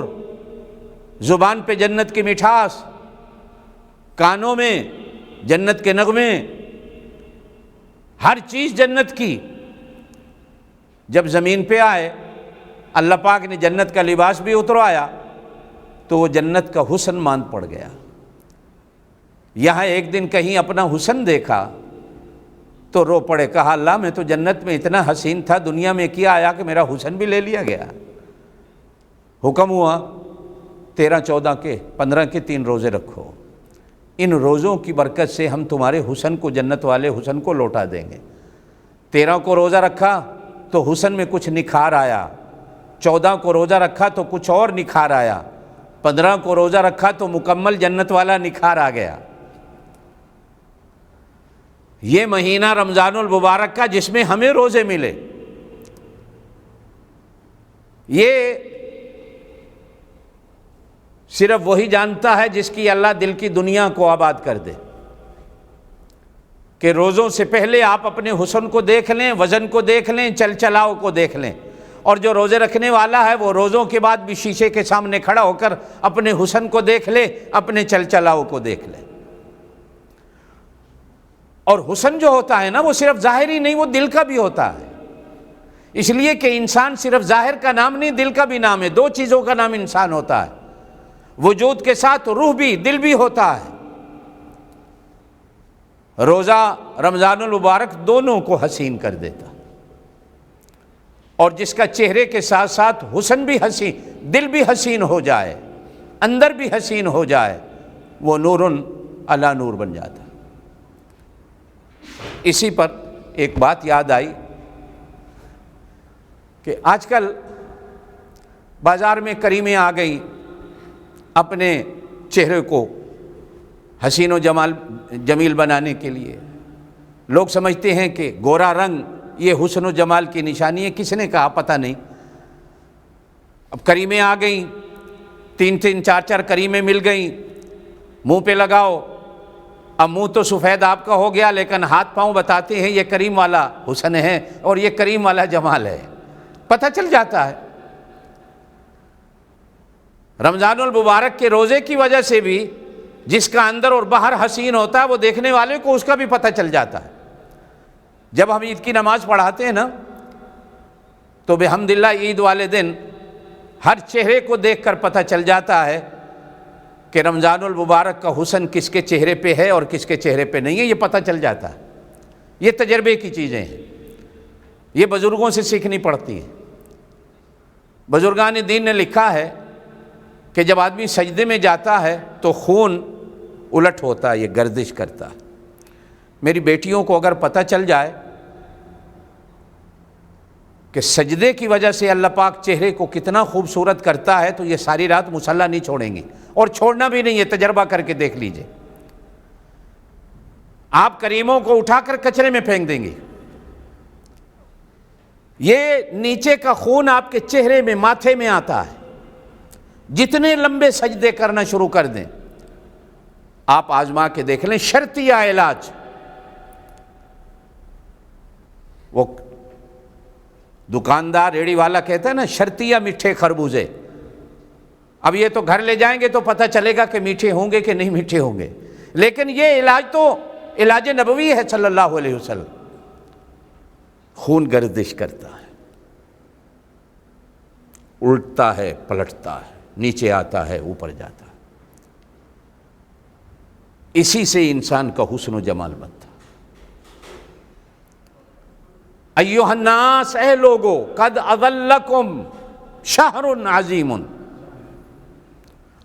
زبان پہ جنت کی مٹھاس، کانوں میں جنت کے نغمے، ہر چیز جنت کی جب زمین پہ آئے، اللہ پاک نے جنت کا لباس بھی اتروایا تو وہ جنت کا حسن مان پڑ گیا۔ یہاں ایک دن کہیں اپنا حسن دیکھا تو رو پڑے، کہا اللہ میں تو جنت میں اتنا حسین تھا، دنیا میں کیا آیا کہ میرا حسن بھی لے لیا گیا۔ حکم ہوا 13 14 کے 15 کے 3 روزے رکھو، ان روزوں کی برکت سے ہم تمہارے حسن کو، جنت والے حسن کو لوٹا دیں گے۔ 13 کو روزہ رکھا تو حسن میں کچھ نکھار آیا، 14 کو روزہ رکھا تو کچھ اور نکھار آیا، 15 کو روزہ رکھا تو مکمل جنت والا نکھار آ گیا۔ یہ مہینہ رمضان المبارک کا جس میں ہمیں روزے ملے، یہ صرف وہی جانتا ہے جس کی اللہ دل کی دنیا کو آباد کر دے، کہ روزوں سے پہلے آپ اپنے حسن کو دیکھ لیں، وزن کو دیکھ لیں، چل چلاؤ کو دیکھ لیں، اور جو روزے رکھنے والا ہے وہ روزوں کے بعد بھی شیشے کے سامنے کھڑا ہو کر اپنے حسن کو دیکھ لے، اپنے چل چلاؤ کو دیکھ لے۔ اور حسن جو ہوتا ہے نا، وہ صرف ظاہری نہیں، وہ دل کا بھی ہوتا ہے، اس لیے کہ انسان صرف ظاہر کا نام نہیں، دل کا بھی نام ہے، 2 چیزوں کا نام انسان ہوتا ہے، وجود کے ساتھ روح بھی، دل بھی ہوتا ہے۔ روزہ رمضان المبارک دونوں کو حسین کر دیتا، اور جس کا چہرے کے ساتھ ساتھ حسن بھی حسین، دل بھی حسین ہو جائے، اندر بھی حسین ہو جائے، وہ نور علی نور بن جاتا۔ اسی پر ایک بات یاد آئی کہ آج کل بازار میں کریمیں آ گئیں اپنے چہرے کو حسین و جمیل بنانے کے لیے۔ لوگ سمجھتے ہیں کہ گورا رنگ یہ حسن و جمال کی نشانی ہے، کس نے کہا پتہ نہیں۔ اب کریمیں آ گئیں، 3 4 کریمیں مل گئیں، منہ پہ لگاؤ، اب منہ تو سفید آپ کا ہو گیا، لیکن ہاتھ پاؤں بتاتے ہیں یہ کریم والا حسن ہے اور یہ کریم والا جمال ہے، پتہ چل جاتا ہے۔ رمضان المبارک کے روزے کی وجہ سے بھی جس کا اندر اور باہر حسین ہوتا ہے، وہ دیکھنے والے کو اس کا بھی پتہ چل جاتا ہے۔ جب ہم عید کی نماز پڑھاتے ہیں نا، تو بحمدللہ عید والے دن ہر چہرے کو دیکھ کر پتہ چل جاتا ہے کہ رمضان المبارک کا حسن کس کے چہرے پہ ہے اور کس کے چہرے پہ نہیں ہے، یہ پتہ چل جاتا ہے۔ یہ تجربے کی چیزیں ہیں، یہ بزرگوں سے سیکھنی پڑتی ہیں۔ بزرگان دین نے لکھا ہے کہ جب آدمی سجدے میں جاتا ہے تو خون الٹ ہوتا ہے، یہ گردش کرتا ہے۔ میری بیٹیوں کو اگر پتہ چل جائے کہ سجدے کی وجہ سے اللہ پاک چہرے کو کتنا خوبصورت کرتا ہے، تو یہ ساری رات مصلی نہیں چھوڑیں گے، اور چھوڑنا بھی نہیں، یہ تجربہ کر کے دیکھ لیجئے۔ آپ کریموں کو اٹھا کر کچرے میں پھینک دیں گے، یہ نیچے کا خون آپ کے چہرے میں، ماتھے میں آتا ہے۔ جتنے لمبے سجدے کرنا شروع کر دیں، آپ آزما کے دیکھ لیں، شرطیہ علاج۔ وہ دکاندار ریڑی والا کہتا ہے نا، شرطیہ میٹھے خربوزے۔ اب یہ تو گھر لے جائیں گے تو پتہ چلے گا کہ میٹھے ہوں گے کہ نہیں میٹھے ہوں گے، لیکن یہ علاج تو علاج نبوی ہے صلی اللہ علیہ وسلم۔ خون گردش کرتا ہے، الٹتا ہے، پلٹتا ہے، نیچے آتا ہے، اوپر جاتا ہے، اسی سے انسان کا حسن و جمال بنتا ہے۔ ایھا الناس، اے لوگو، قد اظلکم شہر عظیم۔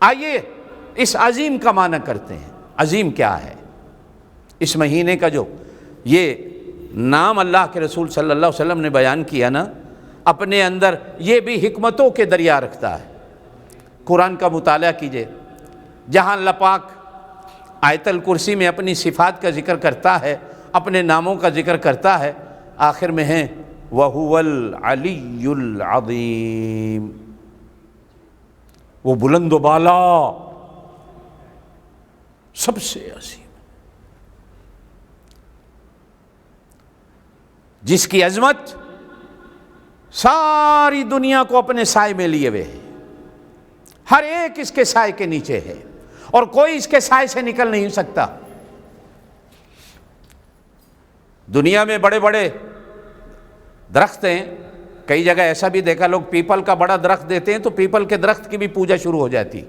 آئیے اس عظیم کا معنی کرتے ہیں۔ عظیم کیا ہے؟ اس مہینے کا جو یہ نام اللہ کے رسول صلی اللہ علیہ وسلم نے بیان کیا نا، اپنے اندر یہ بھی حکمتوں کے دریا رکھتا ہے۔ قرآن کا مطالعہ کیجئے، جہاں اللہ پاک آیت الکرسی میں اپنی صفات کا ذکر کرتا ہے، اپنے ناموں کا ذکر کرتا ہے، آخر میں ہیں وَهُوَ الْعَلِيُّ الْعَظِيمُ، وہ بلند و بالا، سب سے عظیم، جس کی عظمت ساری دنیا کو اپنے سائے میں لیے ہوئے ہے، ہر ایک اس کے سائے کے نیچے ہے اور کوئی اس کے سائے سے نکل نہیں سکتا۔ دنیا میں بڑے بڑے درخت ہیں، کئی جگہ ایسا بھی دیکھا لوگ پیپل کا بڑا درخت دیتے ہیں تو پیپل کے درخت کی بھی پوجا شروع ہو جاتی۔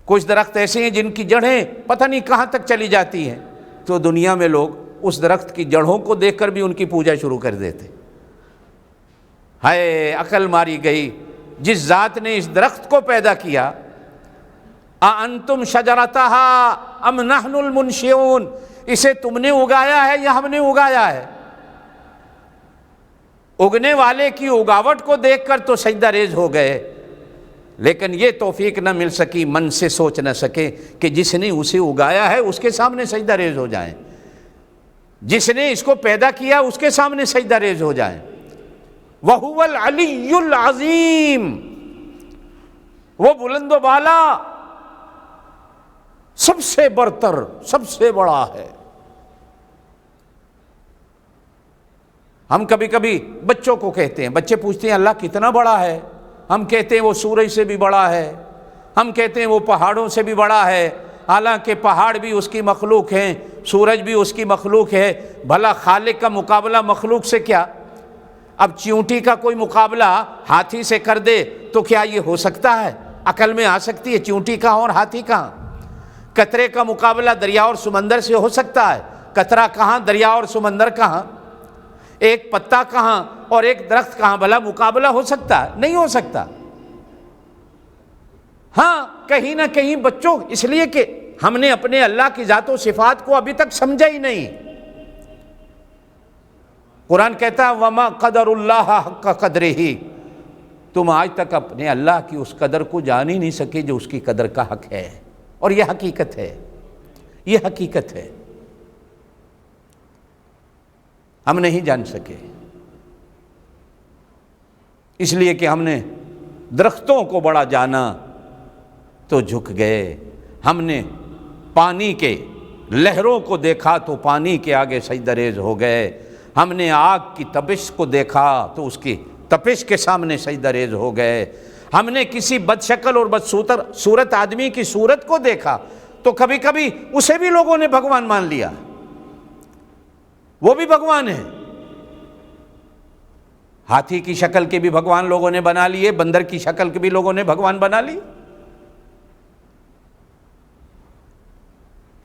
کچھ درخت ایسے ہیں جن کی جڑیں پتہ نہیں کہاں تک چلی جاتی ہیں، تو دنیا میں لوگ اس درخت کی جڑوں کو دیکھ کر بھی ان کی پوجا شروع کر دیتے۔ ہائے عقل ماری گئی، جس ذات نے اس درخت کو پیدا کیا، اَأَنْتُمْ شَجَرَتَهَا أَمْ نَحْنُ الْمُنْشِئُونَ، اسے تم نے اگایا ہے یا ہم نے اگایا ہے؟ اگنے والے کی اگاوٹ کو دیکھ کر تو سجدہ ریز ہو گئے، لیکن یہ توفیق نہ مل سکی، من سے سوچ نہ سکے کہ جس نے اسے اگایا ہے اس کے سامنے سجدہ ریز ہو جائیں، جس نے اس کو پیدا کیا اس کے سامنے سجدہ ریز ہو جائیں۔ وَهُوَ الْعَلِيُّ الْعَظِيمُ، وہ بلند و بالا، سب سے برتر، سب سے بڑا ہے۔ ہم کبھی کبھی بچوں کو کہتے ہیں، بچے پوچھتے ہیں اللہ کتنا بڑا ہے، ہم کہتے ہیں وہ سورج سے بھی بڑا ہے، ہم کہتے ہیں وہ پہاڑوں سے بھی بڑا ہے، حالانکہ پہاڑ بھی اس کی مخلوق ہیں، سورج بھی اس کی مخلوق ہے، بھلا خالق کا مقابلہ مخلوق سے کیا؟ اب چیونٹی کا کوئی مقابلہ ہاتھی سے کر دے تو کیا یہ ہو سکتا ہے؟ عقل میں آ سکتی ہے چیونٹی کہاں اور ہاتھی کہاں؟ قطرے کا مقابلہ دریا اور سمندر سے ہو سکتا ہے؟ قطرہ کہاں، دریا اور سمندر کہاں؟ ایک پتا کہاں اور ایک درخت کہاں؟ بھلا مقابلہ ہو سکتا ہے؟ نہیں ہو سکتا۔ ہاں کہیں نہ کہیں بچوں، اس لیے کہ ہم نے اپنے اللہ کی ذات و صفات کو ابھی تک سمجھا ہی نہیں۔ قرآن کہتا ہے وَمَا قَدَرُ اللَّهَ حَقَّ قَدْرِهِ، تم آج تک اپنے اللہ کی اس قدر کو جان ہی نہیں سکے جو اس کی قدر کا حق ہے، اور یہ حقیقت ہے، یہ حقیقت ہے، ہم نہیں جان سکے، اس لیے کہ ہم نے درختوں کو بڑا جانا تو جھک گئے، ہم نے پانی کے لہروں کو دیکھا تو پانی کے آگے سجدہ ریز ہو گئے، ہم نے آگ کی تپش کو دیکھا تو اس کی تپش کے سامنے سجدہ ریز ہو گئے، ہم نے کسی بد شکل اور بد صورت آدمی کی صورت کو دیکھا تو کبھی کبھی اسے بھی لوگوں نے بھگوان مان لیا، وہ بھی بھگوان ہے۔ ہاتھی کی شکل کے بھی بھگوان لوگوں نے بنا لیے، بندر کی شکل کے بھی لوگوں نے بھگوان بنا لی۔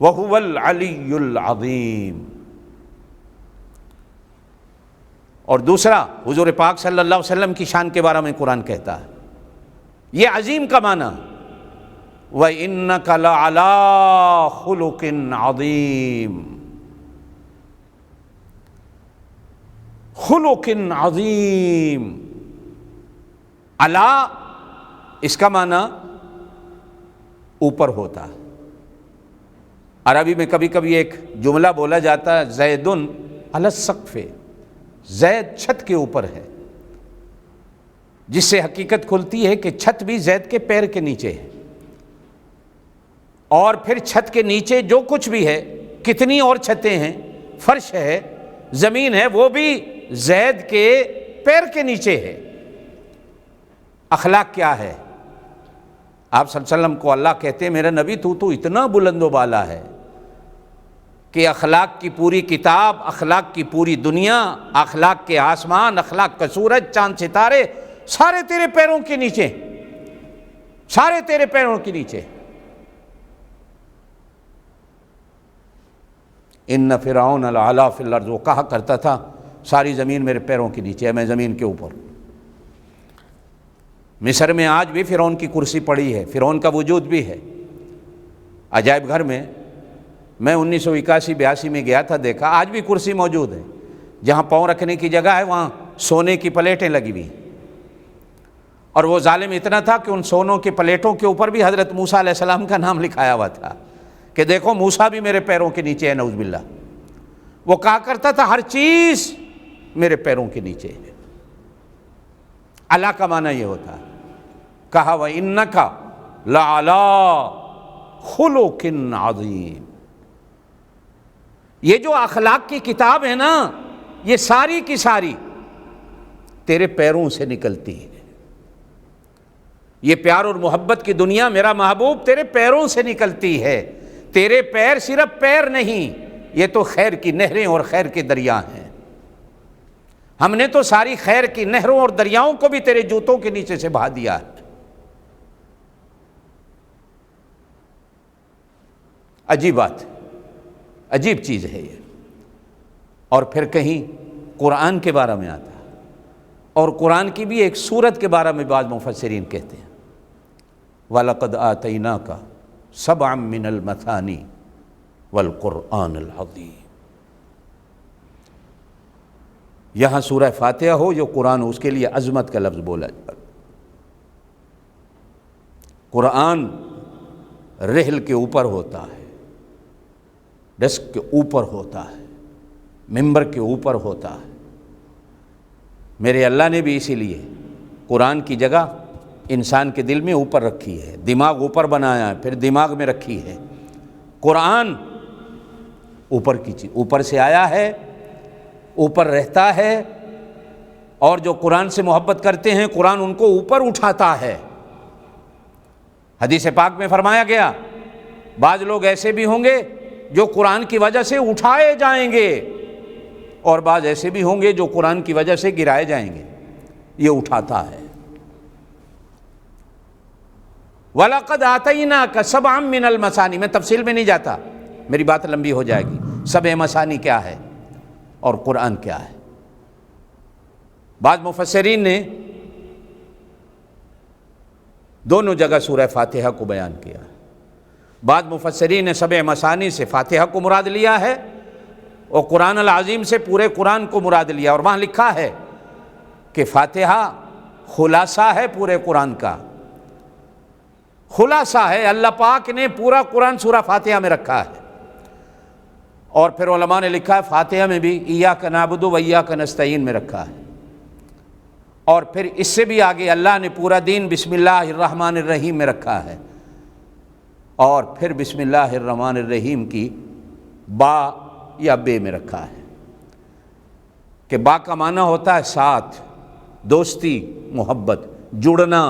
وَهُوَ الْعَلِيُّ الْعَظِيمُ۔ اور دوسرا حضور پاک صلی اللہ علیہ وسلم کی شان کے بارے میں قرآن کہتا ہے، یہ عظیم کا معنی وَإِنَّكَ لَعَلَىٰ خُلُقٍ عَظِيمٍ، خلق عظیم۔ علا اس کا معنی اوپر ہوتا ہے۔ عربی میں کبھی کبھی ایک جملہ بولا جاتا ہے زید علی السقف، زید چھت کے اوپر ہے، جس سے حقیقت کھلتی ہے کہ چھت بھی زید کے پیر کے نیچے ہے، اور پھر چھت کے نیچے جو کچھ بھی ہے، کتنی اور چھتیں ہیں، فرش ہے، زمین ہے، وہ بھی زید کے پیر کے نیچے ہے۔ اخلاق کیا ہے؟ آپ صلی اللہ علیہ وسلم کو اللہ کہتے ہیں میرا نبی تو اتنا بلند و بالا ہے کہ اخلاق کی پوری کتاب، اخلاق کی پوری دنیا، اخلاق کے آسمان، اخلاق کا سورج، چاند ستارے سارے تیرے پیروں کے نیچے، سارے تیرے پیروں کے نیچے۔ ان فرعون علا فی الارض، وہ کہا کرتا تھا ساری زمین میرے پیروں کے نیچے ہے، میں زمین کے اوپر۔ مصر میں آج بھی فرعون کی کرسی پڑی ہے، فرعون کا وجود بھی ہے عجائب گھر میں۔ میں 1981-82 میں گیا تھا، دیکھا آج بھی کرسی موجود ہے، جہاں پاؤں رکھنے کی جگہ ہے وہاں سونے کی پلیٹیں لگی ہوئی، اور وہ ظالم اتنا تھا کہ ان سونوں کی پلیٹوں کے اوپر بھی حضرت موسیٰ علیہ السلام کا نام لکھایا ہوا تھا کہ دیکھو موسیٰ بھی میرے پیروں کے نیچے ہے، نعوذ باللہ۔ وہ کہا کرتا تھا ہر چیز میرے پیروں کے نیچے ہے۔ اللہ کا معنی یہ ہوتا ہے، کہا وَإِنَّكَ لَعَلَىٰ خُلُقٍ عَظِيمٍ۔ یہ جو اخلاق کی کتاب ہے نا، یہ ساری کی ساری تیرے پیروں سے نکلتی ہے۔ یہ پیار اور محبت کی دنیا میرا محبوب تیرے پیروں سے نکلتی ہے، تیرے پیر صرف پیر نہیں، یہ تو خیر کی نہریں اور خیر کے دریا ہیں۔ ہم نے تو ساری خیر کی نہروں اور دریاؤں کو بھی تیرے جوتوں کے نیچے سے بہا دیا ہے۔ عجیب بات، عجیب چیز ہے یہ۔ اور پھر کہیں قرآن کے بارے میں آتا ہے، اور قرآن کی بھی ایک سورت کے بارے میں بعض مفسرین کہتے ہیں وَلَقَدْ آتَيْنَاكَ سَبْعًا مِّنَ الْمَثَانِي وَالْقُرْآنِ الْعَظِيمِ۔ یہاں سورہ فاتحہ ہو جو قرآن، اس کے لیے عظمت کا لفظ بولا جاتا ہے۔ قرآن رحل کے اوپر ہوتا ہے، ڈسک کے اوپر ہوتا ہے، ممبر کے اوپر ہوتا ہے۔ میرے اللہ نے بھی اسی لیے قرآن کی جگہ انسان کے دل میں اوپر رکھی ہے، دماغ اوپر بنایا ہے، پھر دماغ میں رکھی ہے۔ قرآن اوپر کی چیز، اوپر سے آیا ہے، اوپر رہتا ہے، اور جو قرآن سے محبت کرتے ہیں قرآن ان کو اوپر اٹھاتا ہے۔ حدیث پاک میں فرمایا گیا بعض لوگ ایسے بھی ہوں گے جو قرآن کی وجہ سے اٹھائے جائیں گے، اور بعض ایسے بھی ہوں گے جو قرآن کی وجہ سے گرائے جائیں گے۔ یہ اٹھاتا ہے۔ وَلَقَدْ آتَيْنَاكَ سَبْعًا مِّنَ الْمَثَانِي، میں تفصیل میں نہیں جاتا، میری بات لمبی ہو جائے گی۔ سبع مثانی کیا ہے اور قرآن کیا ہے؟ بعض مفسرین نے دونوں جگہ سورہ فاتحہ کو بیان کیا۔ بعض مفسرین نے سبع مثانی سے فاتحہ کو مراد لیا ہے، اور قرآن العظیم سے پورے قرآن کو مراد لیا، اور وہاں لکھا ہے کہ فاتحہ خلاصہ ہے پورے قرآن کا، خلاصہ ہے۔ اللہ پاک نے پورا قرآن سورہ فاتحہ میں رکھا ہے۔ اور پھر علماء نے لکھا ہے فاتحہ میں بھی ایاک نعبد و ایاک نستعین میں رکھا ہے۔ اور پھر اس سے بھی آگے اللہ نے پورا دین بسم اللہ الرحمن الرحیم میں رکھا ہے، اور پھر بسم اللہ الرحمن الرحیم کی با یا بے میں رکھا ہے، کہ با کا معنی ہوتا ہے ساتھ، دوستی، محبت، جڑنا،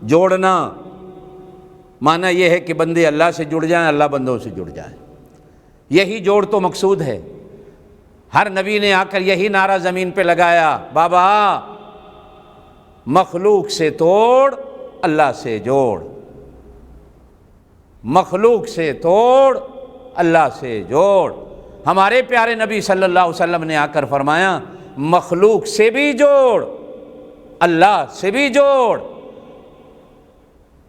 جوڑنا۔ معنی یہ ہے کہ بندے اللہ سے جڑ جائیں، اللہ بندوں سے جڑ جائیں۔ یہی جوڑ تو مقصود ہے۔ ہر نبی نے آ کر یہی نعرہ زمین پہ لگایا، بابا مخلوق سے توڑ، اللہ سے جوڑ، مخلوق سے توڑ، اللہ سے جوڑ۔ ہمارے پیارے نبی صلی اللہ علیہ وسلم نے آ کر فرمایا مخلوق سے بھی جوڑ، اللہ سے بھی جوڑ۔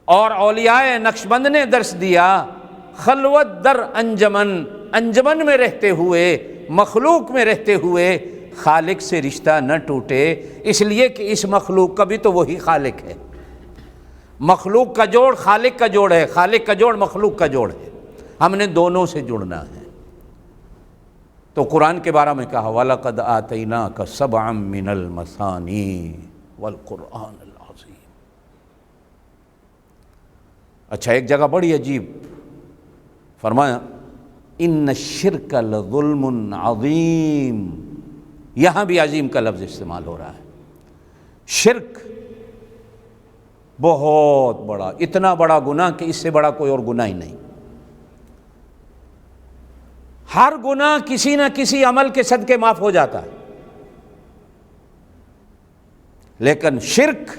اور اولیاء نقشبند نے درس دیا خلوت در انجمن، انجمن میں رہتے ہوئے، مخلوق میں رہتے ہوئے خالق سے رشتہ نہ ٹوٹے، اس لیے کہ اس مخلوق کا بھی تو وہی خالق ہے۔ مخلوق کا جوڑ خالق کا جوڑ ہے، خالق کا جوڑ مخلوق کا جوڑ ہے۔ ہم نے دونوں سے جڑنا ہے۔ تو قرآن کے بارے میں کہا وَلَقَدْ آتَيْنَاكَ سَبْعًا مِّنَ الْمَثَانِي وَالْقُرْآنِ الْعَظِيمِ۔ اچھا، ایک جگہ بڑی عجیب فرمایا اِنَّ الشِّرْكَ لَظُلْمٌ عَظِيمٌ، یہاں بھی عظیم کا لفظ استعمال ہو رہا ہے۔ شرک بہت بڑا، اتنا بڑا گناہ کہ اس سے بڑا کوئی اور گناہ ہی نہیں۔ ہر گناہ کسی نہ کسی عمل کے صدقے معاف ہو جاتا ہے، لیکن شرک،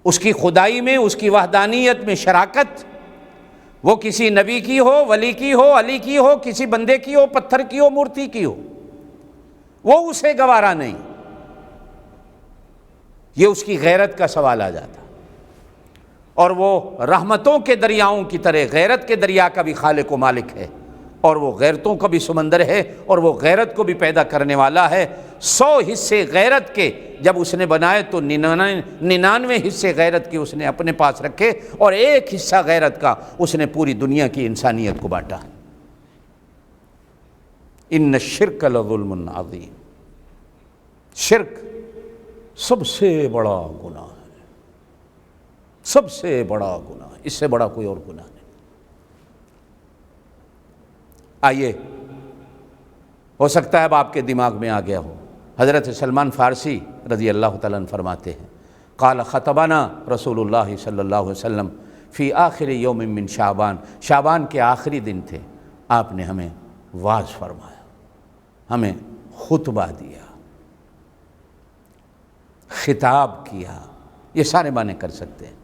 اس کی خدائی میں، اس کی وحدانیت میں شراکت، وہ کسی نبی کی ہو، ولی کی ہو، علی کی ہو، کسی بندے کی ہو، پتھر کی ہو، مورتی کی ہو، وہ اسے گوارا نہیں۔ یہ اس کی غیرت کا سوال آ جاتا، اور وہ رحمتوں کے دریاؤں کی طرح غیرت کے دریا کا بھی خالق و مالک ہے، اور وہ غیرتوں کا بھی سمندر ہے، اور وہ غیرت کو بھی پیدا کرنے والا ہے۔ 100 حصے غیرت کے جب اس نے بنائے تو 99 حصے غیرت کے اس نے اپنے پاس رکھے، اور ایک حصہ غیرت کا اس نے پوری دنیا کی انسانیت کو بانٹا۔ ان الشرک لظلم عظیم، شرک سب سے بڑا گناہ ہے، سب سے بڑا گناہ، اس سے بڑا کوئی اور گناہ نہیں۔ آئیے، ہو سکتا ہے اب آپ کے دماغ میں آ گیا ہو، حضرت سلمان فارسی رضی اللہ تعالیٰ عنہ فرماتے ہیں قال خطبنا رسول اللہ صلی اللہ علیہ وسلم فی آخر یوم من شعبان، شعبان کے آخری دن تھے، آپ نے ہمیں واعظ فرمایا، ہمیں خطبہ دیا، خطاب کیا، یہ سارے معنی کر سکتے ہیں۔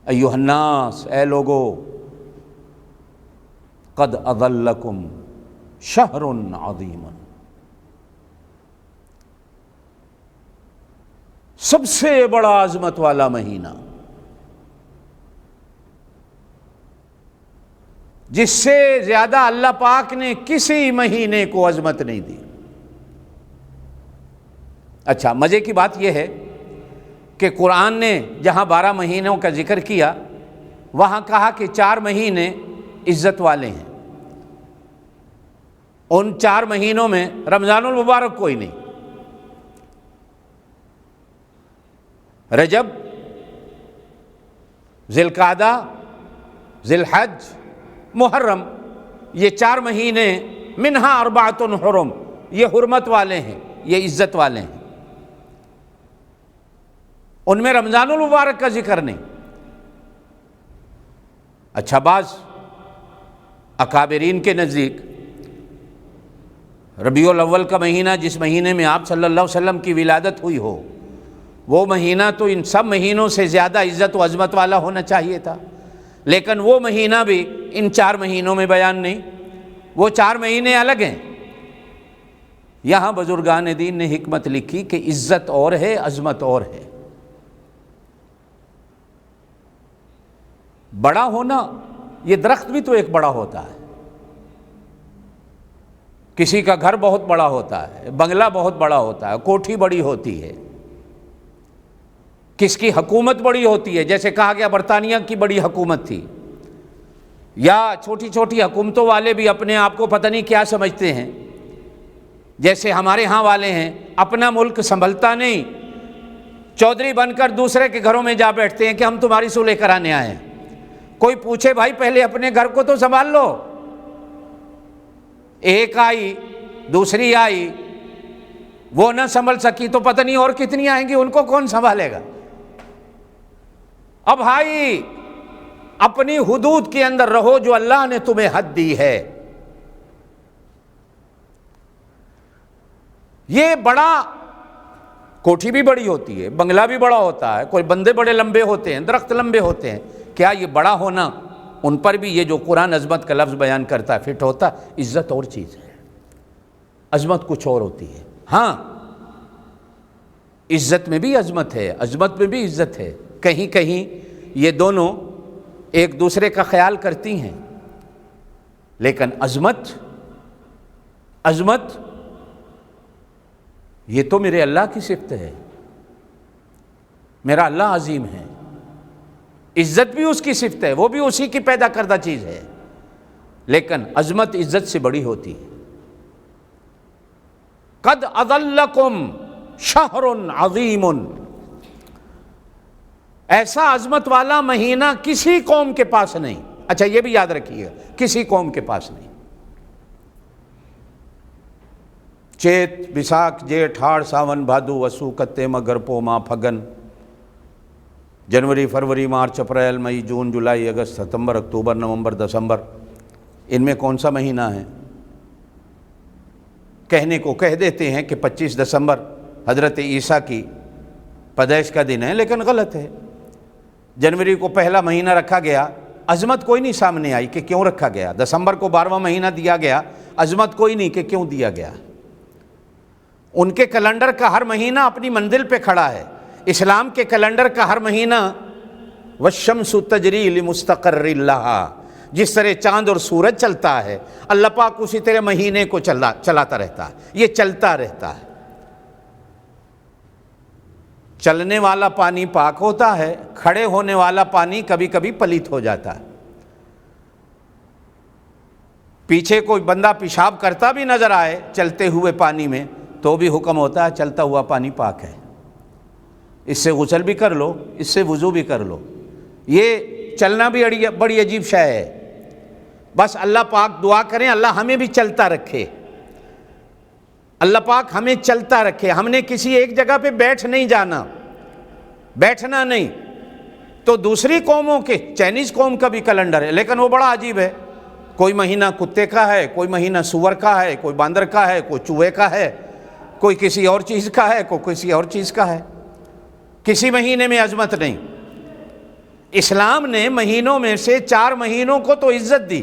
ایھا الناس، اے لوگو، قد اضلکم شہر عظیم، سب سے بڑا عظمت والا مہینہ، جس سے زیادہ اللہ پاک نے کسی مہینے کو عظمت نہیں دی۔ اچھا، مزے کی بات یہ ہے کہ قرآن نے جہاں 12 مہینوں کا ذکر کیا، وہاں کہا کہ 4 مہینے عزت والے ہیں۔ ان 4 مہینوں میں رمضان المبارک کوئی نہیں۔ رجب، ذی القعدہ، ذی الحج، محرم، یہ 4 مہینے منہا اربعۃ حرم، یہ حرمت والے ہیں، یہ عزت والے ہیں، ان میں رمضان المبارک کا ذکر نہیں۔ اچھا، بعض اکابرین کے نزدیک ربیع الاول کا مہینہ، جس مہینے میں آپ صلی اللہ علیہ وسلم کی ولادت ہوئی ہو، وہ مہینہ تو ان سب مہینوں سے زیادہ عزت و عظمت والا ہونا چاہیے تھا، لیکن وہ مہینہ بھی ان 4 مہینوں میں بیان نہیں، وہ 4 مہینے الگ ہیں۔ یہاں بزرگان دین نے حکمت لکھی کہ عزت اور ہے، عظمت اور ہے۔ بڑا ہونا، یہ درخت بھی تو ایک بڑا ہوتا ہے، کسی کا گھر بہت بڑا ہوتا ہے، بنگلہ بہت بڑا ہوتا ہے، کوٹھی بڑی ہوتی ہے، کس کی حکومت بڑی ہوتی ہے، جیسے کہا گیا برطانیہ کی بڑی حکومت تھی، یا چھوٹی چھوٹی حکومتوں والے بھی اپنے آپ کو پتہ نہیں کیا سمجھتے ہیں، جیسے ہمارے ہاں والے ہیں، اپنا ملک سنبھلتا نہیں، چودھری بن کر دوسرے کے گھروں میں جا بیٹھتے ہیں کہ ہم تمہاری صلح کرانے آئے ہیں۔ کوئی پوچھے بھائی پہلے اپنے گھر کو تو سنبھال لو۔ ایک آئی، دوسری آئی، وہ نہ سنبھل سکی تو پتہ نہیں اور کتنی آئیں گی، ان کو کون سنبھالے گا؟ اب بھائی اپنی حدود کے اندر رہو جو اللہ نے تمہیں حد دی ہے۔ یہ بڑا، کوٹھی بھی بڑی ہوتی ہے، بنگلہ بھی بڑا ہوتا ہے، کوئی بندے بڑے لمبے ہوتے ہیں، درخت لمبے ہوتے ہیں، کیا یہ بڑا ہونا ان پر بھی یہ جو قرآن عظمت کا لفظ بیان کرتا ہے فٹ ہوتا؟ عزت اور چیز ہے، عظمت کچھ اور ہوتی ہے۔ ہاں، عزت میں بھی عظمت ہے، عظمت میں بھی عزت ہے، کہیں کہیں یہ دونوں ایک دوسرے کا خیال کرتی ہیں، لیکن عظمت یہ تو میرے اللہ کی صفت ہے، میرا اللہ عظیم ہے، عزت بھی اس کی صفت ہے، وہ بھی اسی کی پیدا کردہ چیز ہے، لیکن عظمت عزت سے بڑی ہوتی ہے۔ قد اضلکم شہر عظیم، ایسا عظمت والا مہینہ کسی قوم کے پاس نہیں۔ اچھا، یہ بھی یاد رکھیے گا، کسی قوم کے پاس نہیں۔ چیت، بیساکھ، جیٹھ، ہاڑ، ساون، بھادو، وسو، کتے، مگر، پوما، پھگن، جنوری، فروری، مارچ، اپریل، مئی، جون، جولائی، اگست، ستمبر، اکتوبر، نومبر، دسمبر، ان میں کون سا مہینہ ہے؟ کہنے کو کہہ دیتے ہیں کہ 25 دسمبر حضرت عیسیٰ کی پیدائش کا دن ہے، لیکن غلط ہے۔ جنوری کو پہلا مہینہ رکھا گیا، عظمت کوئی نہیں سامنے آئی کہ کیوں رکھا گیا۔ دسمبر کو 12واں مہینہ دیا گیا، عظمت کوئی نہیں کہ کیوں دیا گیا۔ ان کے کیلنڈر کا ہر مہینہ اپنی منزل پہ کھڑا ہے، اسلام کے کیلنڈر کا ہر مہینہ والشمس تجری لمستقر لہا، جس طرح چاند اور سورج چلتا ہے، اللہ پاک اسی طرح مہینے کو چلاتا رہتا ہے، یہ چلتا رہتا ہے۔ چلنے والا پانی پاک ہوتا ہے، کھڑے ہونے والا پانی کبھی کبھی پلیت ہو جاتا ہے۔ پیچھے کوئی بندہ پیشاب کرتا بھی نظر آئے چلتے ہوئے پانی میں تو بھی حکم ہوتا ہے چلتا ہوا پانی پاک ہے، اس سے غسل بھی کر لو، اس سے وضو بھی کر لو۔ یہ چلنا بھی بڑی عجیب شے ہے، بس اللہ پاک دعا کریں اللہ ہمیں بھی چلتا رکھے، اللہ پاک ہمیں چلتا رکھے۔ ہم نے کسی ایک جگہ پہ بیٹھ نہیں جانا، بیٹھنا نہیں۔ تو دوسری قوموں کے، چائنیز قوم کا بھی کیلنڈر ہے، لیکن وہ بڑا عجیب ہے، کوئی مہینہ کتے کا ہے، کوئی مہینہ سور کا ہے، کوئی باندر کا ہے، کوئی چوہے کا ہے، کوئی کسی اور چیز کا ہے، کوئی کسی اور چیز کا ہے۔ کسی مہینے میں عظمت نہیں۔ اسلام نے مہینوں میں سے 4 مہینوں کو تو عزت دی،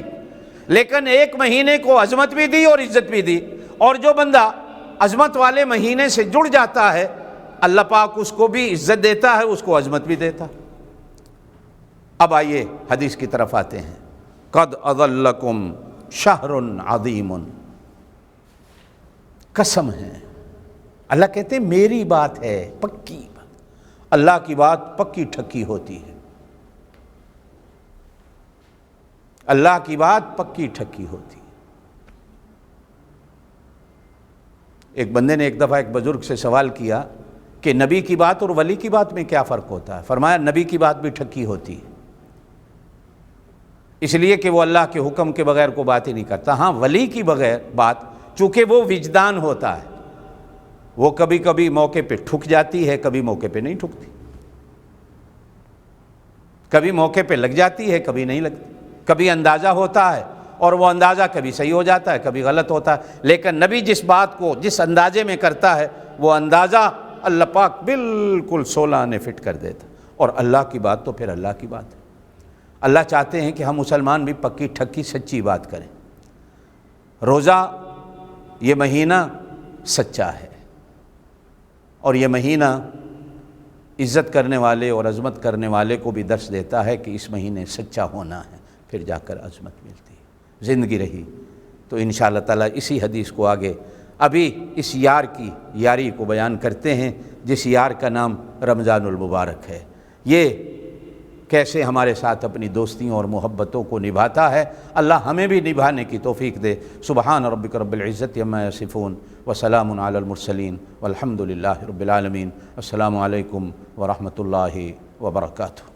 لیکن ایک مہینے کو عظمت بھی دی اور عزت بھی دی، اور جو بندہ عظمت والے مہینے سے جڑ جاتا ہے اللہ پاک اس کو بھی عزت دیتا ہے، اس کو عظمت بھی دیتا ہے۔ اب آئیے حدیث کی طرف آتے ہیں۔ قد اضلکم شہر عظیم، قسم ہے، اللہ کہتے ہیں میری بات ہے پکی بات، اللہ کی بات پکی ٹھکی ہوتی ہے، اللہ کی بات پکی ٹھکی ہوتی ہے۔ ایک بندے نے ایک دفعہ ایک بزرگ سے سوال کیا کہ نبی کی بات اور ولی کی بات میں کیا فرق ہوتا ہے؟ فرمایا نبی کی بات بھی ٹھکی ہوتی ہے، اس لیے کہ وہ اللہ کے حکم کے بغیر کوئی بات ہی نہیں کرتا۔ ہاں ولی کی بغیر بات، چونکہ وہ وجدان ہوتا ہے، وہ کبھی کبھی موقع پہ ٹھک جاتی ہے، کبھی موقع پہ نہیں ٹھکتی، کبھی موقع پہ لگ جاتی ہے، کبھی نہیں لگتی، کبھی اندازہ ہوتا ہے اور وہ اندازہ کبھی صحیح ہو جاتا ہے، کبھی غلط ہوتا ہے، لیکن نبی جس بات کو جس اندازے میں کرتا ہے وہ اندازہ اللہ پاک بالکل 16 آنے فٹ کر دیتا، اور اللہ کی بات تو پھر اللہ کی بات ہے۔ اللہ چاہتے ہیں کہ ہم مسلمان بھی پکی ٹھکی سچی بات کریں۔ روزہ یہ مہینہ سچا ہے، اور یہ مہینہ عزت کرنے والے اور عظمت کرنے والے کو بھی درس دیتا ہے کہ اس مہینے سچا ہونا ہے، پھر جا کر عظمت ملتی ہے۔ زندگی رہی تو انشاءاللہ تعالیٰ اسی حدیث کو آگے ابھی اس یار کی یاری کو بیان کرتے ہیں، جس یار کا نام رمضان المبارک ہے۔ یہ کیسے ہمارے ساتھ اپنی دوستیوں اور محبتوں کو نبھاتا ہے، اللہ ہمیں بھی نبھانے کی توفیق دے۔ سبحان ربک رب العزت عما یصفون وسلام علی المرسلین والحمد للہ رب العالمین۔ السلام علیکم ورحمۃ اللہ وبرکاتہ۔